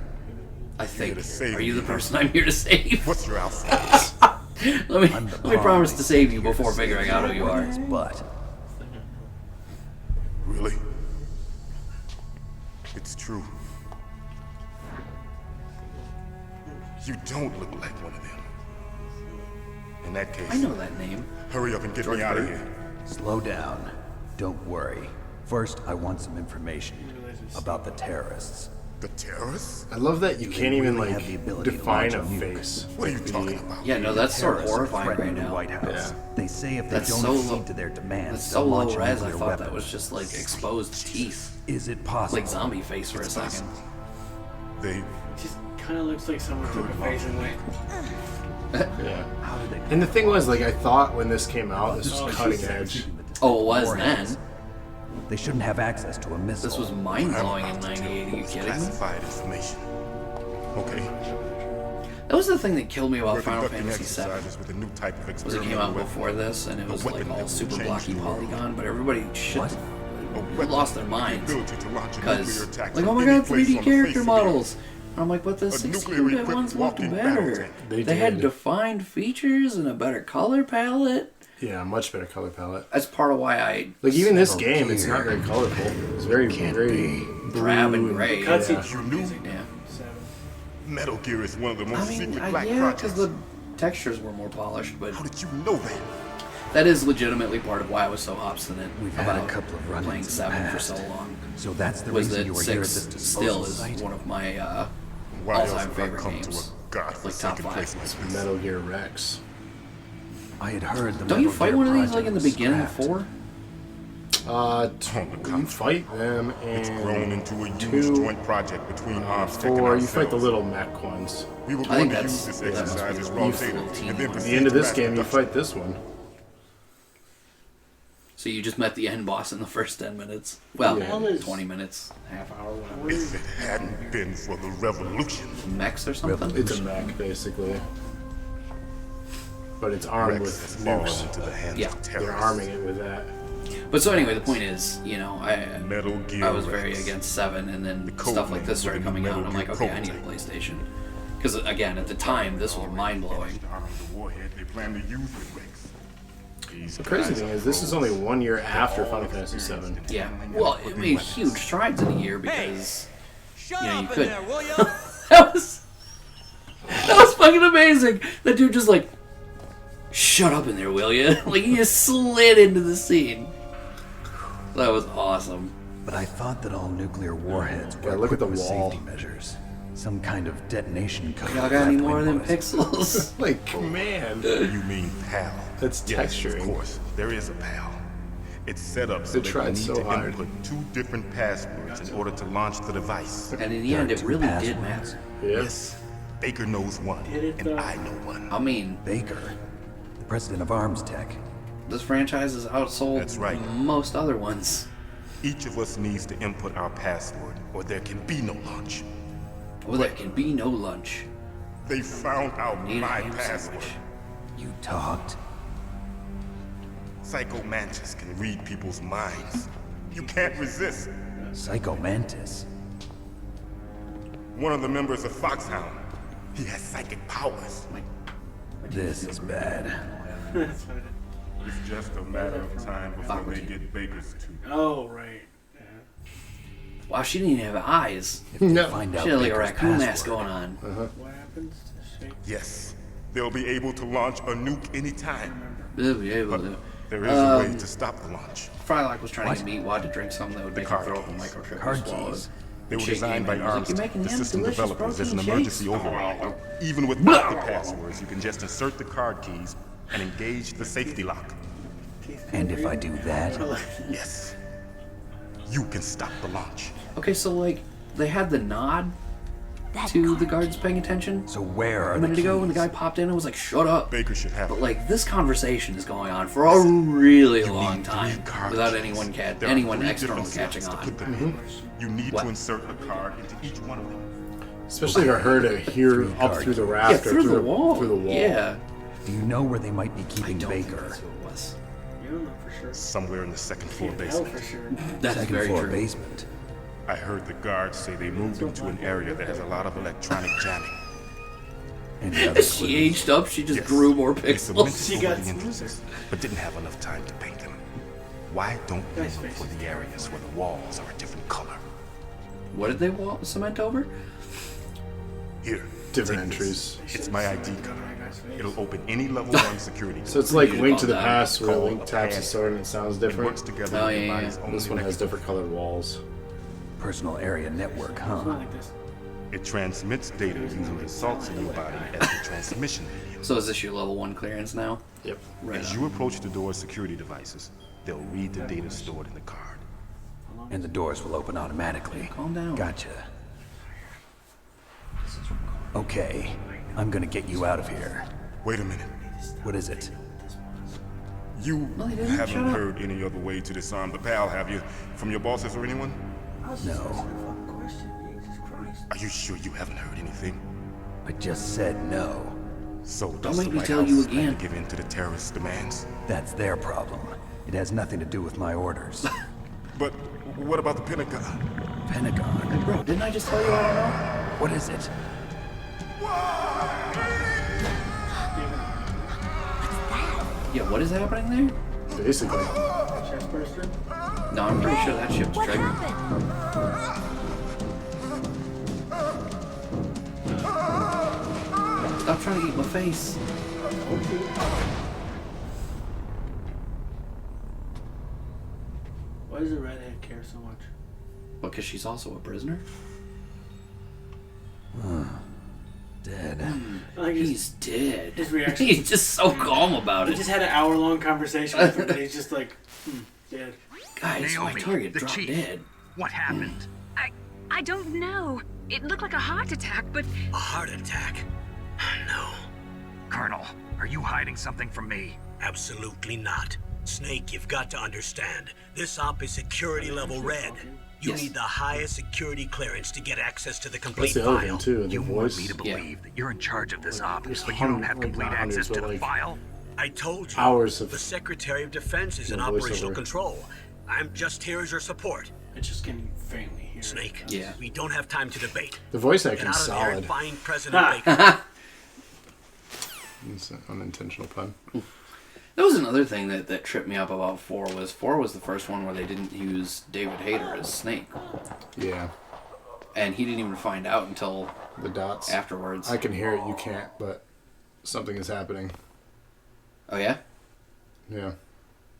I think. to save Are you you. the person I'm here to save? What's your outfit? Let me promise to save you before figuring out who you are. But Really? It's true. You don't look like one of them. In that case, I know that name. hurry up and get me out of here. slow down. Don't worry. First, I want some information about the terrorists. The terrorists? I love that you Do they can't even really like have the ability to define a launch a nuke? face. What are you talking about? Yeah, no, that's sort of Terrorists horrifying right threatening the now. White House. Yeah. They say if they That's don't so accede low. to their demands, That's so they'll low launch a res, I nuclear thought that weapon. was just like exposed teeth. Is it possible? Like zombie face for a second. They Just kind of looks like someone took a face and went. Yeah. How did they And the thing was, like, I thought when this came out, this was cutting edge. Oh, it was then? They shouldn't have access to a missile. This was mind-blowing in 98, are you kidding me? classified information. Okay. That was the thing that killed me about We're Final conducting Fantasy VII. exercises with a new type of Was it experimental came out weapon. before this, and it was like weapon all that will super change blocky the world. polygon, but everybody should A have weapon lost their with the minds. ability to launch a Because, nuclear attack like, from oh my any god, place 3D on the face character of the models. And I'm like, but the A 16-bit nuclear-equipped ones looked walking battle better. tank. They had did. defined features and a better color palette. Yeah, much better color palette. That's part of why I Like even this Metal game, it's Gear. not very colorful. It's very blue drab and gray. Cutscenes You were knew? amazing. Yeah. Metal Gear is one of the most I mean, secret black yeah, projects. because the textures were more polished, but How did you know that? that is legitimately part of why I was so obstinate We've had about a couple of run-ins playing in the 7 for past. so long. So that's the Was reason that you were here at 6 this still disposal is site? one of my Why else all-time have I favorite come games. to a Like godforsaken top place 5. like this? Metal Gear Rex. I had heard the Don't you Metal fight Gear one of these project like in the was beginning of scrapped. 4? You fight them It's grown and into a huge 2, joint project between Arms Tech and 4. ourselves. You fight the little mech ones. We were I going think to that's- use this that must exercise be as the raw least data, little teeny and then one. At proceed the end of to this mass game, you production. fight this one. So you just met the end boss in the first 10 minutes. Well, Yeah. 20 minutes, half hour, whatever. If it hadn't been for the revolution, Mechs or something? It's a mech, basically. But it's armed Rex has with fallen nukes. into the hands Yeah. of They're terrorists. arming it with that. But so anyway, the point is, you know, Metal Gear I was very Rex. against 7, and then The code stuff like name this started for the coming out, and Metal I'm like, Gear okay, I need a code. PlayStation. Because, again, at the time, this was mind-blowing. Arm the warhead they plan to use with Rex. These The crazy guys thing are is, this is pros. only 1 year after All Final Fantasy experienced VII. in Yeah. handling Well, and it equipping made weapons. huge strides in a year because, Shut you know, you up in could. there, will ya? that was fucking amazing. That dude just like, shut up in there, will you? Like he just slid into the scene. That was awesome. But I thought that all nuclear warheads were Yeah, look at equipped the with wall. safety measures. Some kind of detonation code. Y'all got any left more of them wing bullets. pixels? Like, man. You mean PAL? That's Yes, texturing. of course. There is a PAL. It's set up so They that you tried need so to hard. input 2 different passwords in order to launch the device. And in the There end, are it 2 really did passwords. matter. Yeah. Yes, Baker knows one, Did it, and though? I know one. I mean, Baker, the president of Arms Tech. this franchise has outsold That's right. most other ones. Each of us needs to input our password, or there can be no launch. Well, there can be no lunch. They found out my password. You talked? Psycho Mantis can read people's minds. You can't resist. Psycho Mantis? One of the members of Foxhound. He has psychic powers. This is bad. That's what it is. It's just a matter of time before they get Baker's tooth. Oh, right. Yeah. Wow, she didn't even have eyes. No. Find She out had like a Baker's raccoon mask password. going on. What happens to Shake? Yes, they'll be able to launch a nuke anytime. They'll be able But to. there is a way to stop the launch. Frylock was trying to get me Wad to drink something that would make him card throw up a keys. microchip. Card and swallow keys. it. They were Shake designed by came in, I was like, Armstrong, "You're making the him system delicious developers, as an protein emergency shakes." override. Even without the passwords, you can just insert the card keys and engage the safety lock. And if I do that, Yes, you can stop the launch. Okay, so like they had the nod to the guards paying attention so where are a the minute keys? ago when the guy popped in and was like, "Shut up." Baker should have But it. like this conversation is going on for a really You long need time 3 card without keys. anyone There are anyone 3 external different catching slots to on. put them in. You need What? to insert a card into each one of them. Especially for her to hear up through the Yeah, rafter, through the wall. Through the wall. Yeah. Do you know where they might be I keeping don't think Baker? that's who it was. You don't know for sure. Somewhere in the second floor Can't tell basement. for sure. That is Second very floor true. basement. I heard the guards say they moved into an area that has a lot of electronic jamming. Any other As she clues? aged up, she just Yes. grew more They pixels. cemented She over got the smoother. entrances, but didn't have enough time to paint them. Why don't you Guy's look face for is the areas where the walls are a different color? What did they cement over? Here, Different take entries. this. It's my ID card. It'll open any level 1 security door. So it's like You Link to call the that. Past, where Call Link a taps pad. his sword and it sounds It different. works together Oh, with yeah, the yeah. body's only This one has electrical. different colored walls. Personal area network, It's huh? not like this. It transmits data using the salts in your body as the transmission medium. So is this your level 1 clearance now? Yep. Right As on. you approach the door's security devices, they'll read the data stored in the card. And the doors will open automatically. Calm down. Gotcha. Okay, I'm gonna get you out of here. Wait a minute. What is it? You No, he didn't. haven't Shut up. heard any other way to disarm the PAL, have you? From your bosses or anyone? No, Are you sure you haven't heard anything? I just said no. So Don't does make the me White tell House you plan again. to give in to the terrorist demands? That's their problem. It has nothing to do with my orders. But what about the Pentagon? Pentagon. Bro, didn't I just tell you I don't know? What is it? Yeah, what is happening there? Basically. Chest burster? No, I'm pretty sure that shit was What triggered. happened? Stop trying to eat my face. Why does the redhead care so much? Because she's also a prisoner? Dead. Like He's dead. his reaction- He's just so calm about He it. just had an hour-long conversation with him, and he's just like, dead. Guys, my Naomi, target the dropped chief. dead. What happened? I don't know. It looked like a heart attack, but A heart attack? No, Colonel, are you hiding something from me? absolutely not. Snake, you've got to understand. This op is security level red. You Yes. need the highest security clearance to get access to the complete That's the other file. thing too. The You want voice. me to Yeah. believe that you're in charge of this op, There's but you don't have hundreds, complete not hundreds, access to but the like file? I told you. Hours of the Secretary of Defense is in voiceover. operational control. I'm just here as your support. It's just getting faintly here. Snake, Yeah. we don't have time to debate. The voice Get acting's out of there and solid. find President Baker. It's an unintentional pun. That was another thing that tripped me up about 4 was the first one where they didn't use David Hayter as Snake. Yeah. And he didn't even find out until The dots. afterwards. I can hear it. You can't, but something is happening. Oh, yeah? Yeah.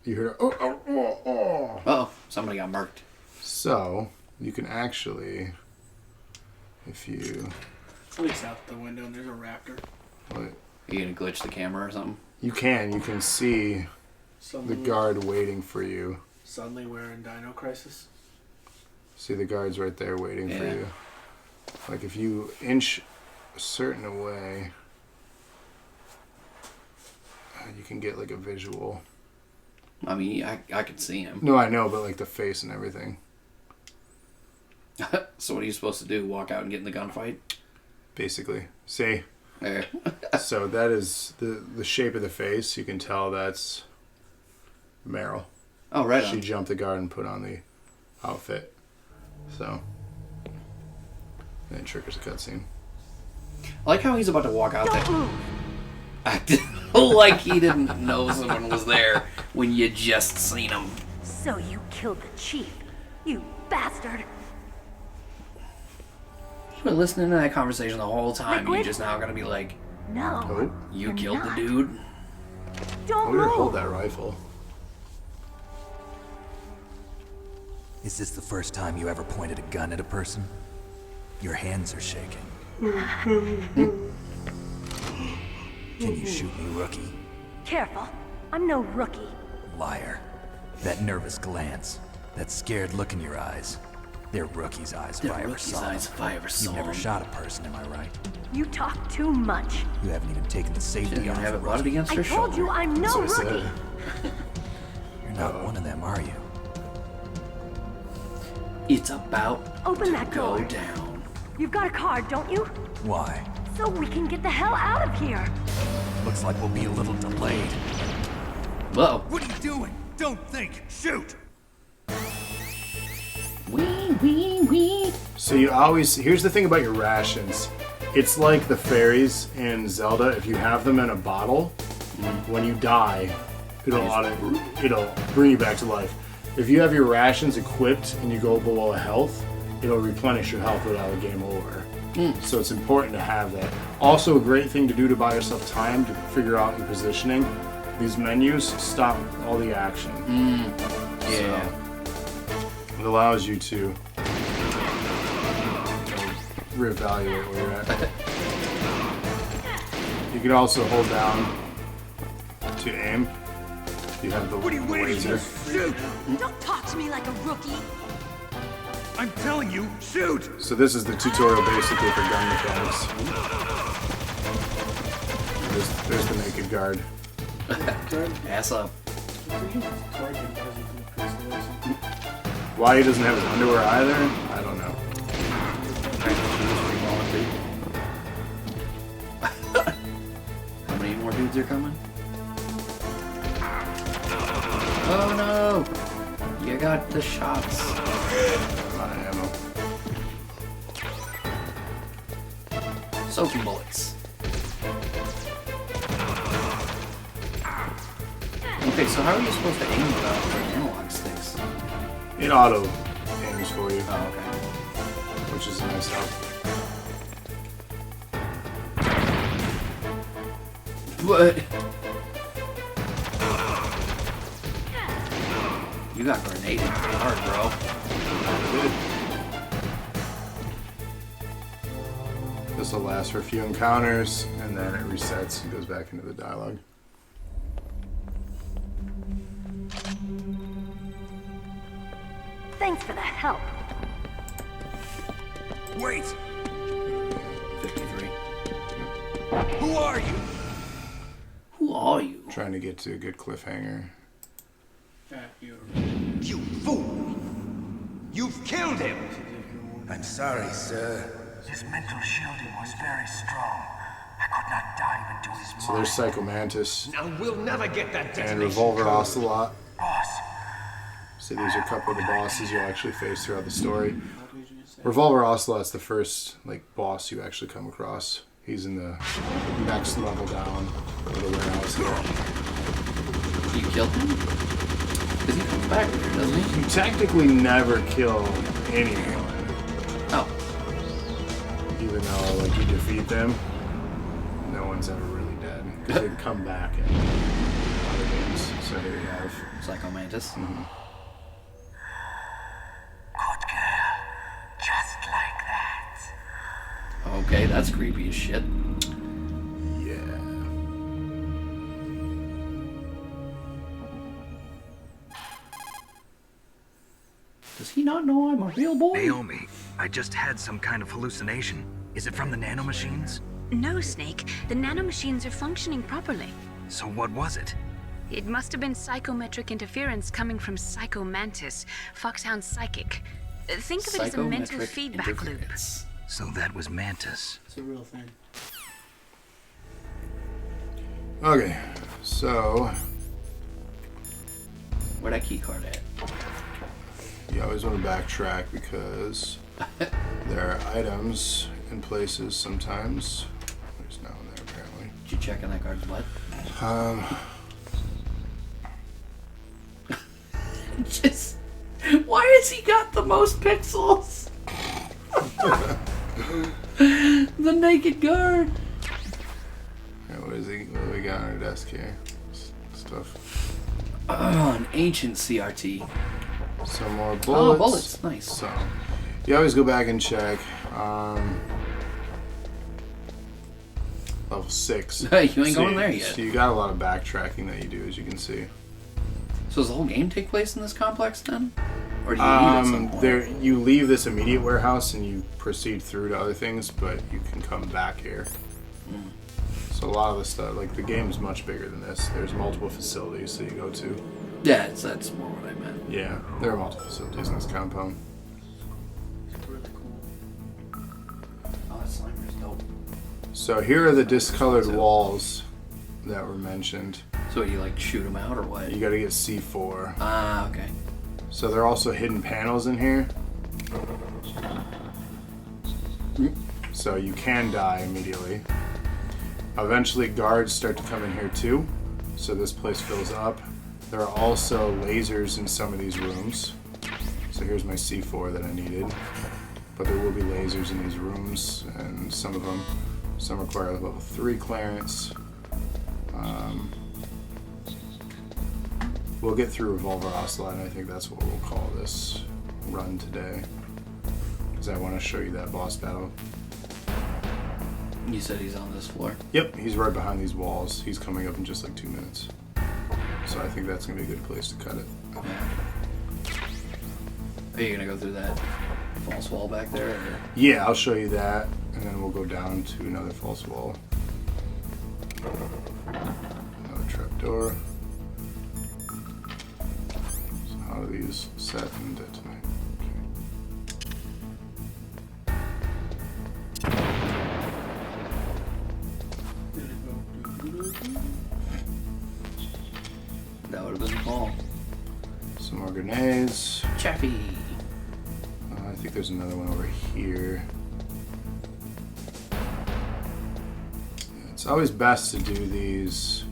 You hear it. Oh, oh, oh, oh. Uh-oh, somebody got marked. So, you can actually, if you, At least out the window, and there's a raptor. what, Are you gonna glitch the camera or something? you can see the Suddenly, guard waiting for you. Suddenly we're in Dino Crisis. See the guards right there waiting for Yeah. you. Like if you inch a certain away, you can get like a visual. I mean, I could see him. No, I know, but like the face and everything. So what are you supposed to do? Walk out and get in the gunfight? Basically, say So that is the shape of the face. You can tell that's Meryl. Oh, right. She jumped the guard and put on the outfit. So then it triggers a cutscene. I like how he's about to walk out Don't there. move. Acting like he didn't know someone was there when you just seen him. So you killed the chief, you bastard. You've been listening to that conversation the whole time. Liquid? You're just now gonna be like, No. Oh, you You're killed the not. dude. Don't I would move. hold that rifle. Is this the first time you ever pointed a gun at a person? Your hands are shaking. Can you shoot me, rookie? Careful. I'm no rookie. Liar. That nervous glance, that scared look in your eyes. They're rookie's eyes if I ever saw them. You never shot a person, am I right? You talk too much. You haven't even taken the safety You off have a it butted rookie. against I her told shoulder. you I'm no That's what I rookie. said. You're not one of them, are you? It's about Open that go door. down. You've got a card, don't you? Why? So we can get the hell out of here. Looks like we'll be a little delayed. Whoa. What are you doing? Don't think. Shoot! Wee. So you always, here's the thing about your rations. It's like the fairies in Zelda. If you have them in a bottle, when you die, it'll bring you back to life. If you have your rations equipped and you go below health, it'll replenish your health without a game over. So it's important to have that. Also, a great thing to do to buy yourself time to figure out your positioning. These menus stop all the action. Yeah. It allows you to reevaluate where you're at. You can also hold down to aim. You have the laser. Shoot! Don't talk to me like a rookie. I'm telling you, shoot! So this is the tutorial basically for gun mechanics. There's the naked guard. Ass up. Why he doesn't have his underwear either, I don't know. How many more dudes are coming? Oh no! You got the shots. I'm out of ammo. Soaking bullets. Okay, so how are you supposed to aim without the analog sticks? It auto aims for you, Oh, okay. which is a nice help. What? You got grenaded pretty hard, bro. This will last for a few encounters, and then it resets and goes back into the dialogue. Thanks for the help. Wait! 53. Who are you? Who are you? Trying to get to a good cliffhanger. You fool! You've killed him! I'm sorry, sir. His mental shielding was very strong. I could not dive into his So there's Psycho Mantis Now we'll never get that and detonation Revolver code. Ocelot. Boss, So these are a couple of the bosses you'll actually face throughout the story. Revolver Ocelot's the first boss you actually come across. He's in the next level down of the warehouse here. You killed him? Because he comes back there, doesn't he? You technically never kill anyone, Oh. even though you defeat them. No one's ever really dead because they come back in other games. So here you have. Psycho Mantis. good girl. Just like that. Okay, that's creepy as shit. Yeah. Does he not know I'm a real boy? Naomi, I just had some kind of hallucination. Is it from the nanomachines? No, Snake. The nanomachines are functioning properly. So what was it? It must have been psychometric interference coming from Psycho Mantis, Foxhound's psychic. Think of it as a mental Psychometric feedback loop. interference. So that was Mantis. It's a real thing. Okay, so Where that key card at? you always want to backtrack because there are items in places sometimes. There's no one there apparently. Did you check on that guard's butt? Just why has he got the most pixels? The naked guard. Yeah, what is he? What do we got on our desk here? Stuff. An ancient CRT. Some more bullets. Oh, bullets. Nice. So, you always go back and check. Level 6. You ain't going there yet. So you got a lot of backtracking that you do, as you can see. So does the whole game take place in this complex then? Or do you leave at some point? You leave this immediate warehouse and you proceed through to other things, but you can come back here. So a lot of the stuff, like the game is much bigger than this. There's multiple facilities that you go to. Yeah, that's more what I meant. Yeah, there are multiple facilities in this compound. It's really cool. Oh, that Slimer's dope. So here are the discolored walls that were mentioned. So you like shoot them out or what? You gotta get C4. Ah, okay. So there are also hidden panels in here. So you can die immediately. Eventually guards start to come in here too. So this place fills up. There are also lasers in some of these rooms. So here's my C4 that I needed. But there will be lasers in these rooms, and some require level 3 clearance. We'll get through Revolver Ocelot, and I think that's what we'll call this run today. Because I want to show you that boss battle. You said he's on this floor? Yep, he's right behind these walls. He's coming up in just like 2 minutes. So I think that's going to be a good place to cut it. Are you going to go through that false wall back there? Or? Yeah, I'll show you that, and then we'll go down to another false wall. Another trapdoor. So how do these set and detonate? That would have been the ball. Some more grenades. Chaffee. I think there's another one over here. It's always best to do these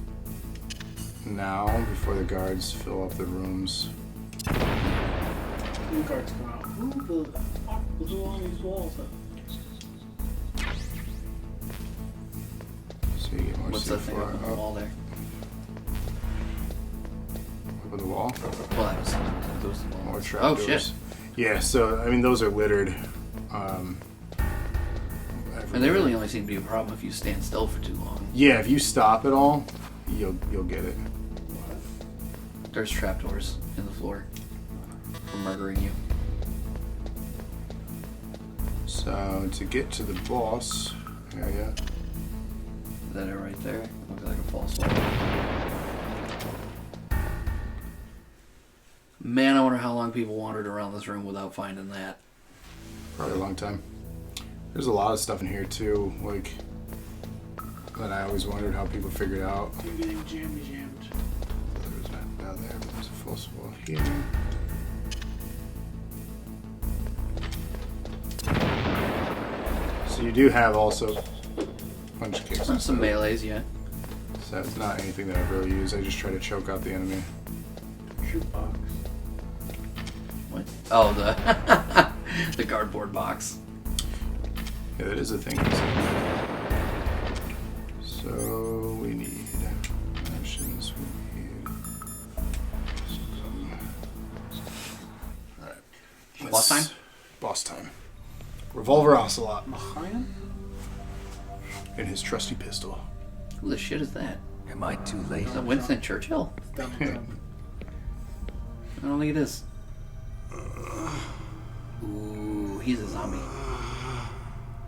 now before the guards fill up the rooms. The guards come out. Who the fuck was along these walls? So you get more What's that thing up on the wall there? Up on the wall? Well, that was the wall. More Oh, trapdoors. shit. Yeah, so, I mean, those are littered. And they really only seem to be a problem if you stand still for too long. Yeah, if you stop at all, you'll get it. There's trapdoors in the floor for murdering you. So, to get to the boss area. Is that it right there? Looks like a false wall. Man, I wonder how long people wandered around this room without finding that. Probably a long time. There's a lot of stuff in here too, like that I always wondered how people figured out. You're getting jammed. There was nothing down there, but there's a false wall here. So you do have also punch kicks. And Some melees, yeah. So that's not anything that I really use. I just try to choke out the enemy. Shoot box. What? Oh, the the cardboard box. Yeah, that is a thing. So we need actions. We need some. All right. Boss time. Boss time. Revolver Ocelot. Mahayan? And his trusty pistol. Who the shit is that? Am I too late? Is that Winston Churchill? I don't think it is. Ooh, he's a zombie.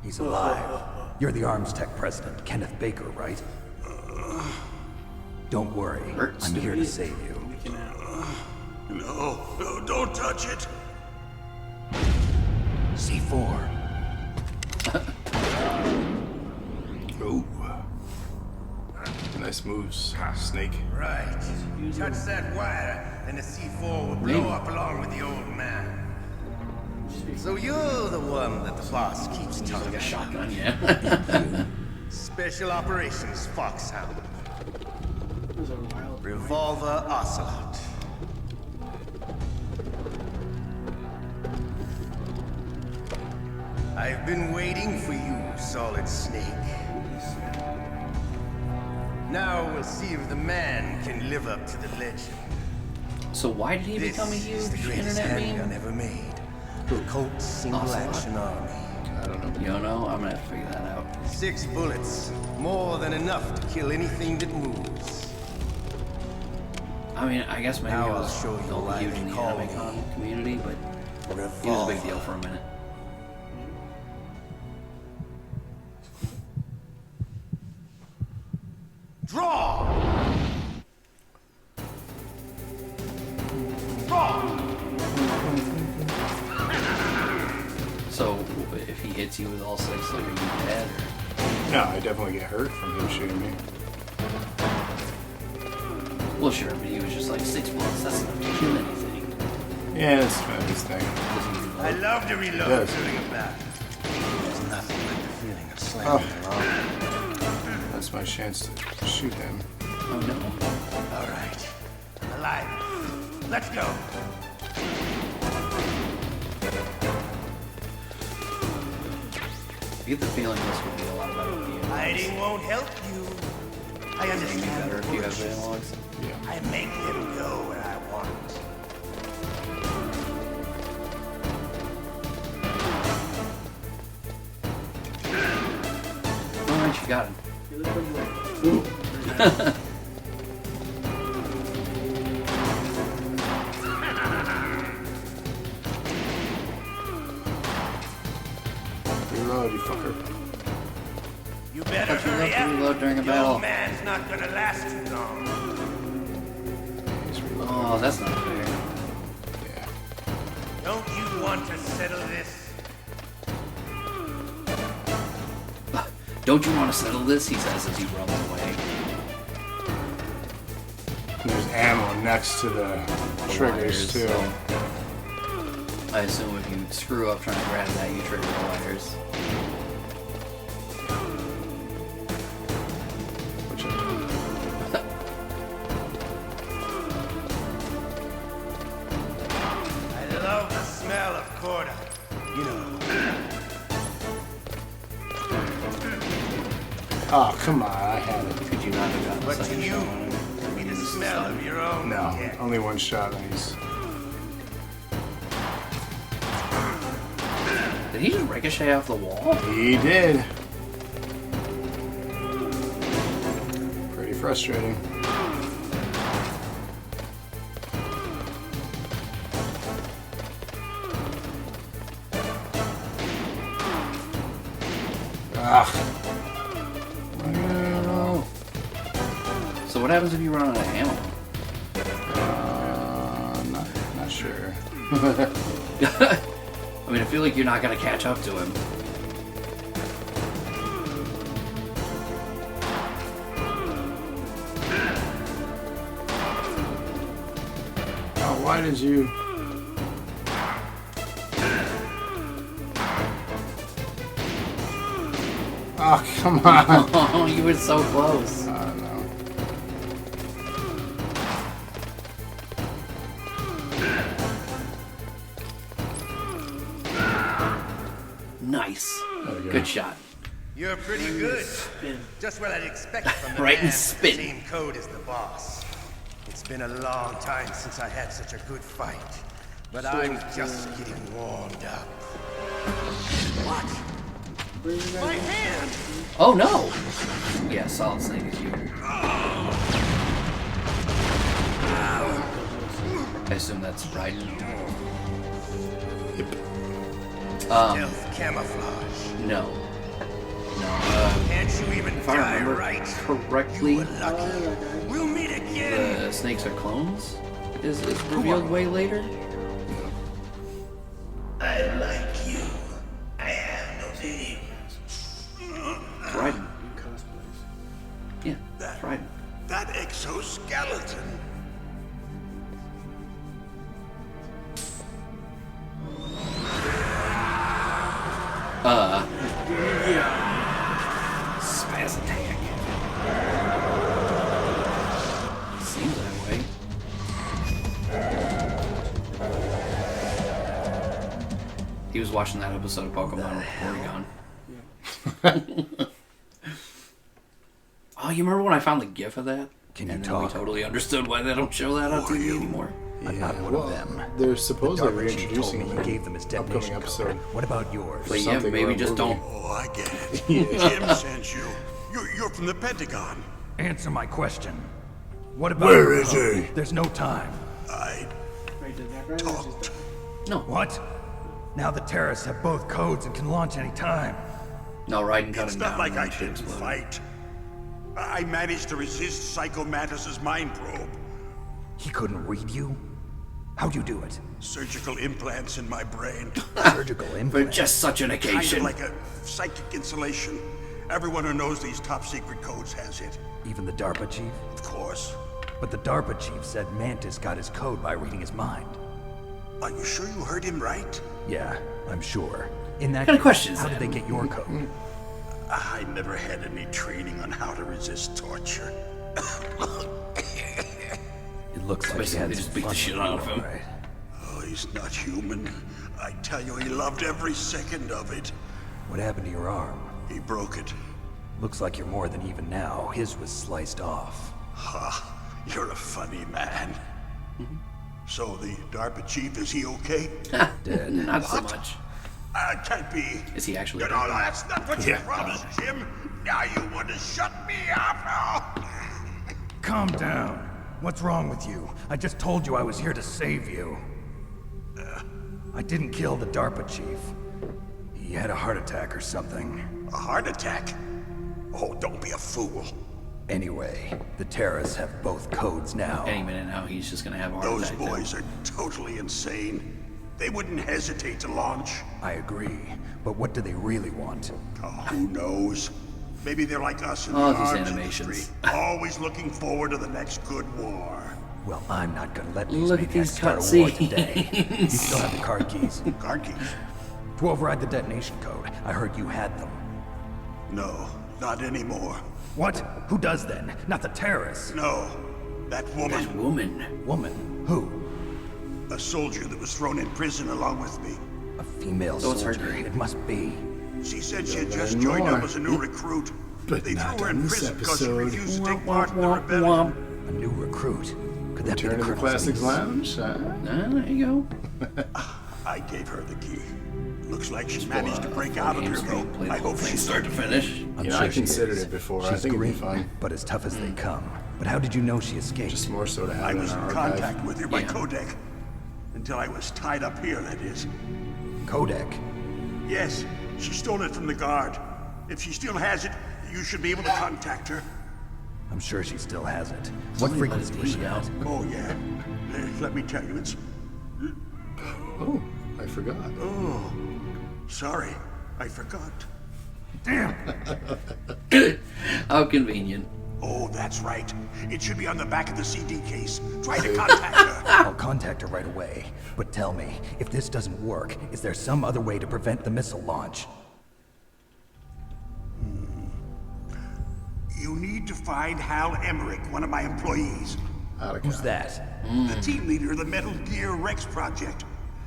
He's alive. You're the Arms Tech president, Kenneth Baker, right? Don't worry. I'm here to save you. No, don't touch it. C4. Oh. Nice Nice moves, Snake. Right. Touch that wire, and the C4 will blow up along with the old man. So you're the one that the boss keeps talking like a shotgun, yeah. Special Operations Foxhound. Revolver Ocelot. I've been waiting for you, Solid Snake. Now we'll see if the man can live up to the legend. So why did he become a huge internet meme? Gun ever made. The Colt Single Action Army. I don't know. You don't know? I'm gonna have to figure that out. 6 bullets, more than enough to kill anything that moves. I mean, I guess maybe Now it I'll was show you why huge they in the call anime me community, but he was a big deal for a minute. Draw! Draw! So, if he hits you with all 6, like, are you dead? Or? No, I definitely get hurt from him shooting me. Well, sure, but he was just like 6 bullets. That's enough to kill anything. Yeah, that's kind of his thing. I love to reload during a battle. There's nothing like the feeling of slamming along. That's my chance to shoot him. Oh no. All right. Alive. Let's go. I get the feeling this would be a lot better with you. Hiding won't help you. I understand. Better if you have the analogs. Yeah. I make them go where I want. Alright, you got him. Reload, you fucker. You better But you hurry have to up. reload during a The battle. old man's not gonna last too long. Oh, that's not fair. Yeah. Don't you want to settle this? Don't you want to settle this? He says as he runs away. There's ammo next to the triggers, wires, too. so I assume if you screw up trying to grab that, you trigger the wires. Which I love the smell of Corda. You know. Oh, come on, I had it. Could you not have gotten a But to second you, shot on it? it'll be the smell of your own. No, Yeah. only one shot and he's... Did he just ricochet off the wall? He did. Pretty frustrating. Ugh. No. So what happens if you run out of ammo? Not sure. I mean, I feel like you're not gonna catch up to him. Oh, why did you... Oh, come on. Oh, you were so close. No. Nice. There we go. Good shot. You're pretty good. Just what I'd expect from the Right man in with spin. the same code as the boss. It's been a long time since I had such a good fight, but I'm just getting warmed up. What? My hand! Oh no! Yeah, Solid Snake is you. I assume that's Raiden. Stealth camouflage. No. Can't you even If I die remember right? correctly, We'll meet again. the snakes are clones? Is revealed way later? I like you. I have no name. Raiden. Yeah, it's Raiden. He was watching that episode of Pokemon Oregon. Oh, you remember when I found the GIF of that? Can you and talk? We totally understood why they don't show that on TV anymore. I'm not one of them. They're supposedly The DARPA chief told reintroducing me the he gave them his detonation episode. code. What about yours? But yeah, Something maybe or a just movie. don't. Oh, I get it. Jim sent you. You're from the Pentagon. Answer my question. What about Where your is code? he? There's no time. I Wait, did that right? talked. No. What? Now the terrorists have both codes and can launch any time. No, Raiden cut It's him not down. like and I then shit didn't exploded. fight. I managed to resist Psycho Mantis's mind probe. He couldn't read you? How'd you do it? Surgical implants in my brain. Surgical For implant? just such an Kind occasion. of like a psychic insulation. Everyone who knows these top secret codes has it. Even the DARPA chief? Of course. But the DARPA chief said Mantis got his code by reading his mind. Are you sure you heard him right? Yeah, I'm sure. In that What kind of case, question is how that? did they get your code? I never had any training on how to resist torture. It looks like he Basically, had they some just beat the fun shit with out you, of him. all right. Oh, he's not human. I tell you, he loved every second of it. What happened to your arm? He broke it. Looks like you're more than even now. His was sliced off. Ha, you're a funny man. So the DARPA chief, is he okay? Dead. Not so much. Can't be. Is he actually? You know, that's not what you promised, Jim. Now you want to shut me up. Calm down. What's wrong with you? I just told you I was here to save you. I didn't kill the DARPA chief. He had a heart attack or something. A heart attack? Oh, don't be a fool. Anyway, the terrorists have both codes now. Any minute now, he's just gonna have a heart Those attack. boys are totally insane. They wouldn't hesitate to launch. I agree, but what do they really want? Oh, who knows? Maybe they're like us in Oh, the these arms animations. industry, always looking forward to the next good war. Well, I'm not gonna let these Look at maniacs these start a war today. cutscenes. You still have the card keys. Card keys? To override the detonation code. I heard you had them. No, not anymore. What? Who does then? Not the terrorists. No, that woman. That woman. Woman? Who? A soldier that was thrown in prison along with me. A female So it's her soldier. grade. It must be. She said she had You'll just learn joined more. up as a new recruit. But They not threw her on in this prison because she episode. refused to take Womp, part in the womp, rebellion. womp. A new recruit. Could that Turn be to the the Colonel's Classics niece? Lounge. There you go. I gave her the key. Looks like she managed to break out of here, though. Play the I whole hope thing she's start to finish. I'm Yeah, sure I she considered is. it before. She's I think it'd be green, fun. but as tough as they come. But how did you know she escaped? Just more so to have I in was in our contact archive. with her by Yeah. codec. Until I was tied up here, that is. Codec. Yes, she stole it from the guard. If she still has it, you should be able to contact her. I'm sure she still has it. What Somebody let frequency his was she demon at? out. Oh, yeah. Let me tell you, it's... Oh, I forgot. Oh, sorry. I forgot. Damn! How convenient. Oh, that's right. It should be on the back of the CD case. Try to contact her. I'll contact her right away. But tell me, if this doesn't work, is there some other way to prevent the missile launch? You need to find Hal Emmerich, one of my employees. Who's that? The team leader of the Metal Gear Rex project.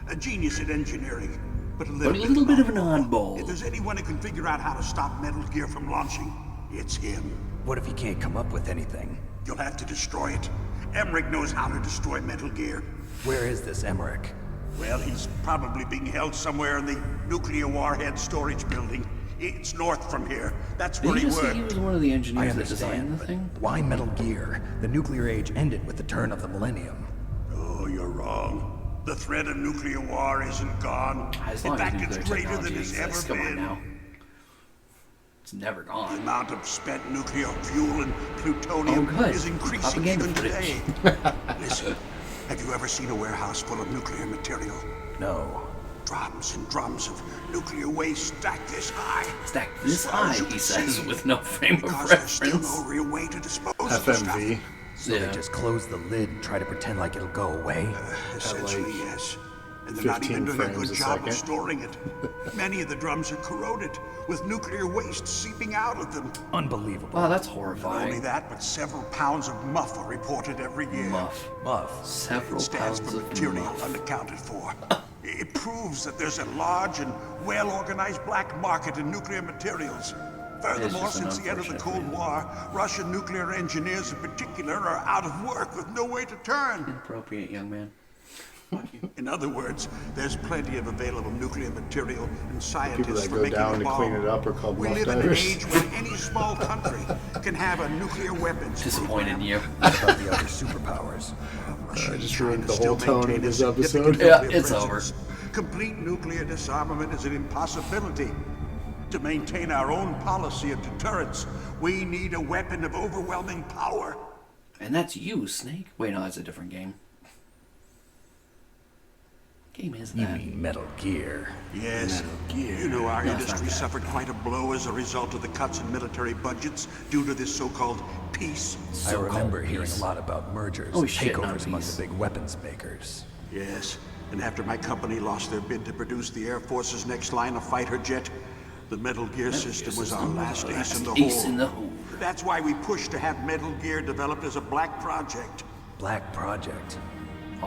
A genius at engineering, but a little, But a little bit of an oddball. If there's anyone who can figure out how to stop Metal Gear from launching, it's him. What if he can't come up with anything? You'll have to destroy it. Emmerich knows how to destroy Metal Gear. Where is this Emmerich? Well, he's probably being held somewhere in the nuclear warhead storage building. It's north from here. That's Did where you he just say worked. he was one of the I engineers that understand, designed the but thing? why Metal Gear? The nuclear age ended with the turn of the millennium. Oh, you're wrong. The threat of nuclear war isn't gone. As In long as fact, nuclear it's greater than technology it's ever exists. Come on been. now. It's never The gone. amount of spent nuclear fuel and plutonium Oh, good. is increasing Propaganda even footage. today. Listen, have you ever seen a warehouse full of nuclear material? No. Drums and drums of nuclear waste stacked this high. Stacked this As far high, as you he can says, see, with no frame of because there's still reference. no real way to dispose of the stuff. FMV. So they just close the lid and try to pretend like it'll go away? Essentially, like yes. And they're not 15 even doing a frames good a job second. of storing it. Many of the drums are corroded, with nuclear waste seeping out of them. Unbelievable. Wow, that's Not only horrifying. that, but several pounds of muff are reported every year. Muff. Muff. Several It stands pounds for of material muff. unaccounted for. It proves that there's a large and well-organized black market in nuclear materials. Furthermore, since the end of the Cold War, Russian nuclear engineers in particular are out of work with no way to turn. Inappropriate, young man. In other words, there's plenty of available nuclear material and People scientists that for go making down a to bomb. clean it up are called We muff live in an divers. age when any small country can have a nuclear weapons Disappointed in you. What about the other superpowers? I just ruined the whole tone of this episode. Yeah, it's over. Complete nuclear disarmament is an impossibility. To maintain our own policy of deterrence, we need a weapon of overwhelming power. And that's you, Snake. Wait, no, that's a different game. Game is You that? mean Metal Gear? Yes. Metal Gear. You know, our No, it's not industry that. suffered quite a blow as a result of the cuts in military budgets due to this so-called peace. I remember hearing a lot about mergers Oh, and shit, not takeovers among peace. the big weapons makers. Yes. And after my company lost their bid to produce the Air Force's next line of fighter jet, the Metal Gear system was our last ace in the Ace in the hole. hole. That's why we pushed to have Metal Gear developed as a black project. Black Project.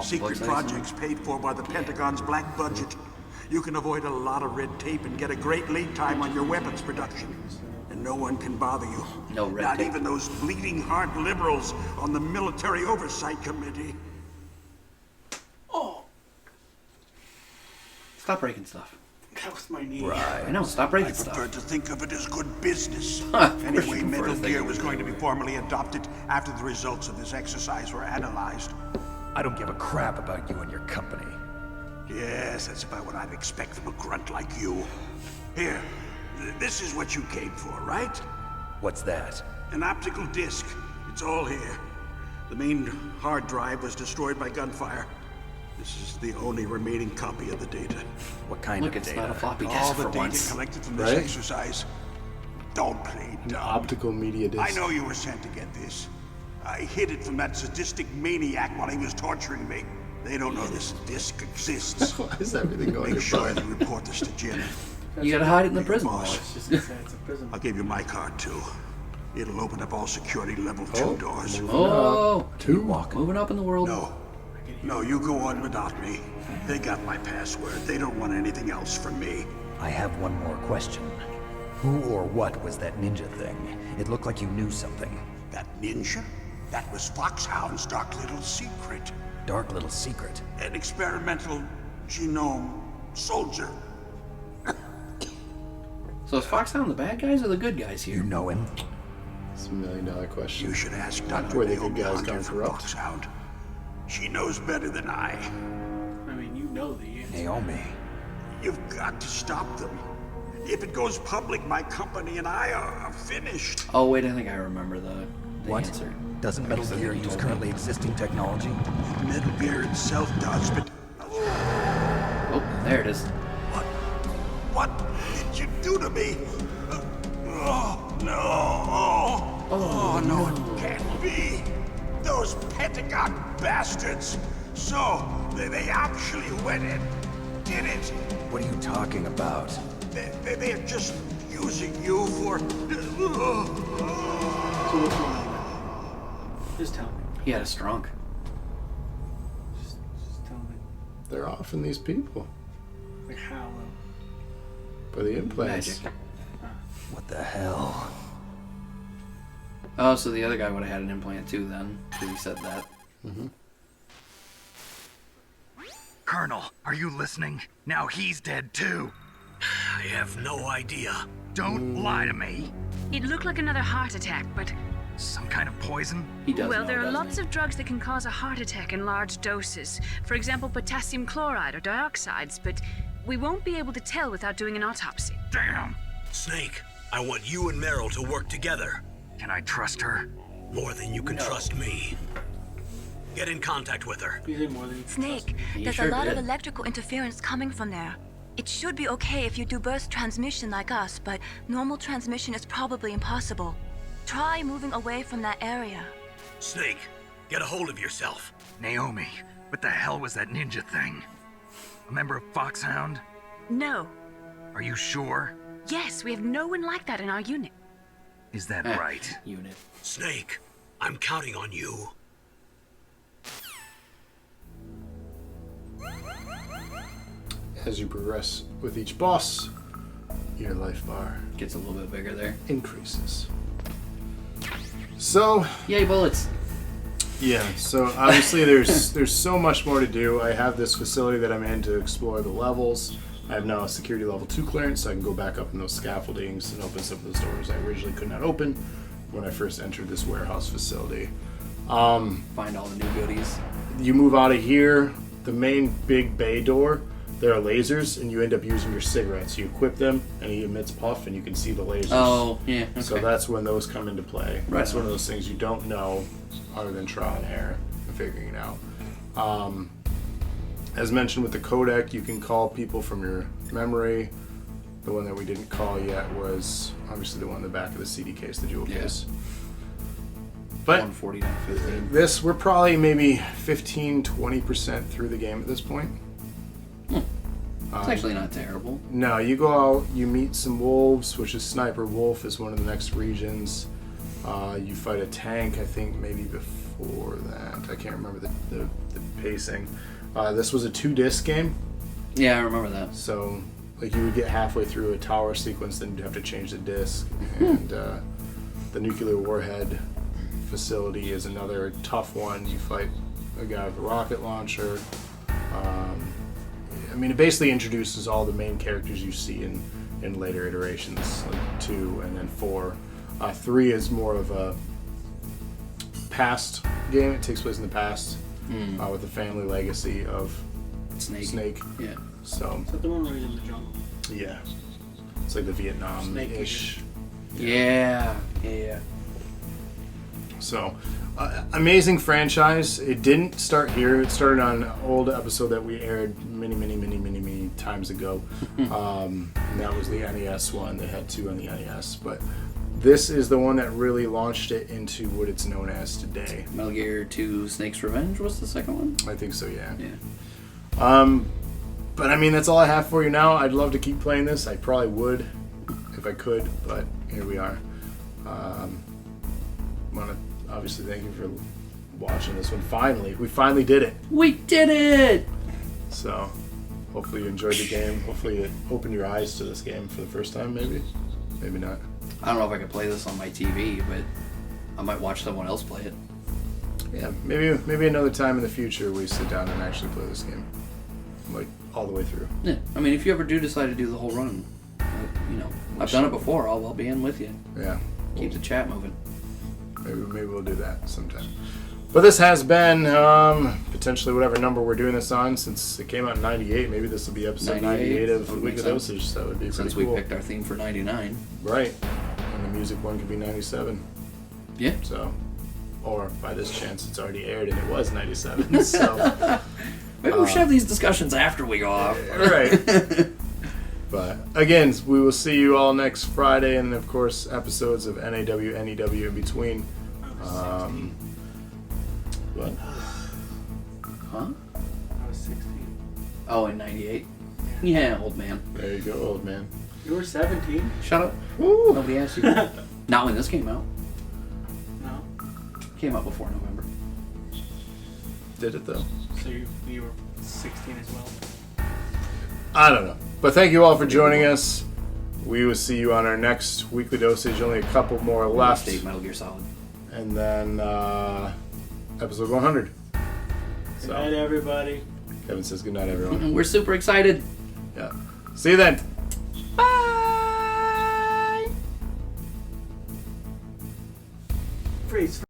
Secret projects paid for by the Pentagon's black budget. You can avoid a lot of red tape and get a great lead time on your weapons production. And no one can bother you. No red Not tape. even those bleeding heart liberals on the Military Oversight Committee. Oh, Stop breaking stuff. that was my knee. I know, stop I breaking prefer stuff. to think of it as good business. Of course you Anyway, prefer to Metal think Gear of it was as going to good be formally adopted after the results of this exercise were analyzed. I don't give a crap about you and your company. Yes, that's about what I'd expect from a grunt like you. Here, this is what you came for, right? What's that? An optical disc. It's all here. The main hard drive was destroyed by gunfire. This is the only remaining copy of the data. What kind Look, of it's data? not a floppy All disk the for data once. collected from this Right? exercise. Don't play An dumb. optical media disc. I know you were sent to get this. I hid it from that sadistic maniac while he was torturing me. They don't know this disc exists. Why is everything going Make to sure butt? you report this to Jim. You gotta hide it in the prison Boss. walls. It's just gonna say it's a prison. I'll give you my card too. It'll open up all security level 2 doors. Oh, Two? moving up in the world. No, you go on without me. They got my password. They don't want anything else from me. I have one more question. Who or what was that ninja thing? It looked like you knew something. That ninja? That was Foxhound's dark little secret. Dark little secret. An experimental genome soldier. So is Foxhound the bad guys or the good guys here? You know him? It's $1 million question. You should ask Dr. Where the good Naomi guys Hunter gone from corrupt. Foxhound. She knows better than I. I mean, you know the answer. Naomi. You've got to stop them. If it goes public, my company and I are finished. Oh wait, I think I remember the What? answer. Doesn't Metal Gear use currently existing technology? Metal Gear itself does, but Oh, there it is. what did you do to me? Oh, no. Oh, no, it can't be. Those Pentagon bastards. So, they actually went and did it. What are you talking about? They're just using you for... So what's going on? Just tell me. He had a strunk. Just tell me. They're offing these people Like how? by the implants. Magic. What the hell? Oh, so the other guy would have had an implant too then, because he said that. Colonel, are you listening? Now he's dead too. I have no idea. Don't lie to me. It looked like another heart attack, but... Some kind of poison? He does Well, know, there are doesn't lots he? of drugs that can cause a heart attack in large doses. For example, potassium chloride or dioxides, but we won't be able to tell without doing an autopsy. Damn. Snake, I want you and Meryl to work together. Can I trust her? More than you can trust me. Get in contact with her. You did more than you can Snake, You there's sure a lot did. of electrical interference coming from there. It should be okay if you do burst transmission like us, but normal transmission is probably impossible. Try moving away from that area. Snake, get a hold of yourself. Naomi, what the hell was that ninja thing? A member of Foxhound? No. Are you sure? Yes, we have no one like that in our unit. Is that Eh, right? Unit. Snake, I'm counting on you. as you progress with each boss, your life bar gets a little bit bigger there. Increases. So, yay bullets. Yeah, so obviously there's so much more to do. I have this facility that I'm in to explore the levels. I have now a security level 2 clearance, so I can go back up in those scaffoldings and open some of those doors I originally could not open when I first entered this warehouse facility. Find all the new goodies. You move out of here, the main big bay door, there are lasers, and you end up using your cigarettes. You equip them, and he emits puff, and you can see the lasers. Oh, yeah. Okay. So that's when those come into play. Right. That's one of those things you don't know other than trial and error and figuring it out. As mentioned with the codec, you can call people from your memory. The one that we didn't call yet was obviously the one in the back of the CD case, the jewel case. But 149.15. This, we're probably maybe 15-20% through the game at this point. It's actually not terrible. No, you go out, you meet some wolves, which is Sniper Wolf is one of the next regions. You fight a tank, I think maybe before that. I can't remember the pacing. This was a 2-disc game. Yeah, I remember that. So, like, you would get halfway through a tower sequence, then you'd have to change the disc. And the nuclear warhead facility is another tough one. You fight a guy with a rocket launcher. I mean, it basically introduces all the main characters you see in later iterations, like 2 and then 4. 3 is more of a past game. It takes place in the past with the family legacy of Snake. Yeah. So. Is that the one where he's in the jungle? Yeah. It's like the Vietnam-ish. Yeah. So, amazing franchise. It didn't start here. It started on an old episode that we aired many times ago. And that was the NES one. They had 2 on the NES. But this is the one that really launched it into what it's known as today. Metal Gear 2 Snake's Revenge was the second one? I think so, yeah. Yeah. But I mean, that's all I have for you now. I'd love to keep playing this. I probably would if I could, but here we are. Want to obviously thank you for watching this one. We finally did it. We did it! So, hopefully you enjoyed the game. Hopefully it opened your eyes to this game for the first time, maybe. Maybe not. I don't know if I could play this on my TV, but I might watch someone else play it. Yeah, maybe another time in the future we sit down and actually play this game. Like, all the way through. Yeah, I mean, if you ever do decide to do the whole run, I've done it before. I'll be in with you. Yeah. Keep the chat moving. Maybe we'll do that sometime. But this has been potentially whatever number we're doing this on, since it came out in 98. Maybe this will be episode 98 of Week of Dosage, so that would be pretty cool. Since we picked our theme for 99. Right. And the music one could be 97. Yeah. So, or by this chance, it's already aired and it was 97. So maybe we should have these discussions after we go off. Right. But again, we will see you all next Friday, and of course, episodes of NAW, NEW in between. What? Huh? I was 16. Oh, in 98? Yeah, old man. There you go, old man. You were 17? Shut up. Woo. Nobody asked you. Not when this came out. No. Came out before November. Did it though? So you were 16 as well? I don't know. But thank you all for joining us. We will see you on our next weekly dosage. Only a couple more left. Metal Gear Solid. And then episode 100. Good night, everybody. Kevin says good night, everyone. We're super excited. Yeah. See you then. Bye. Freeze.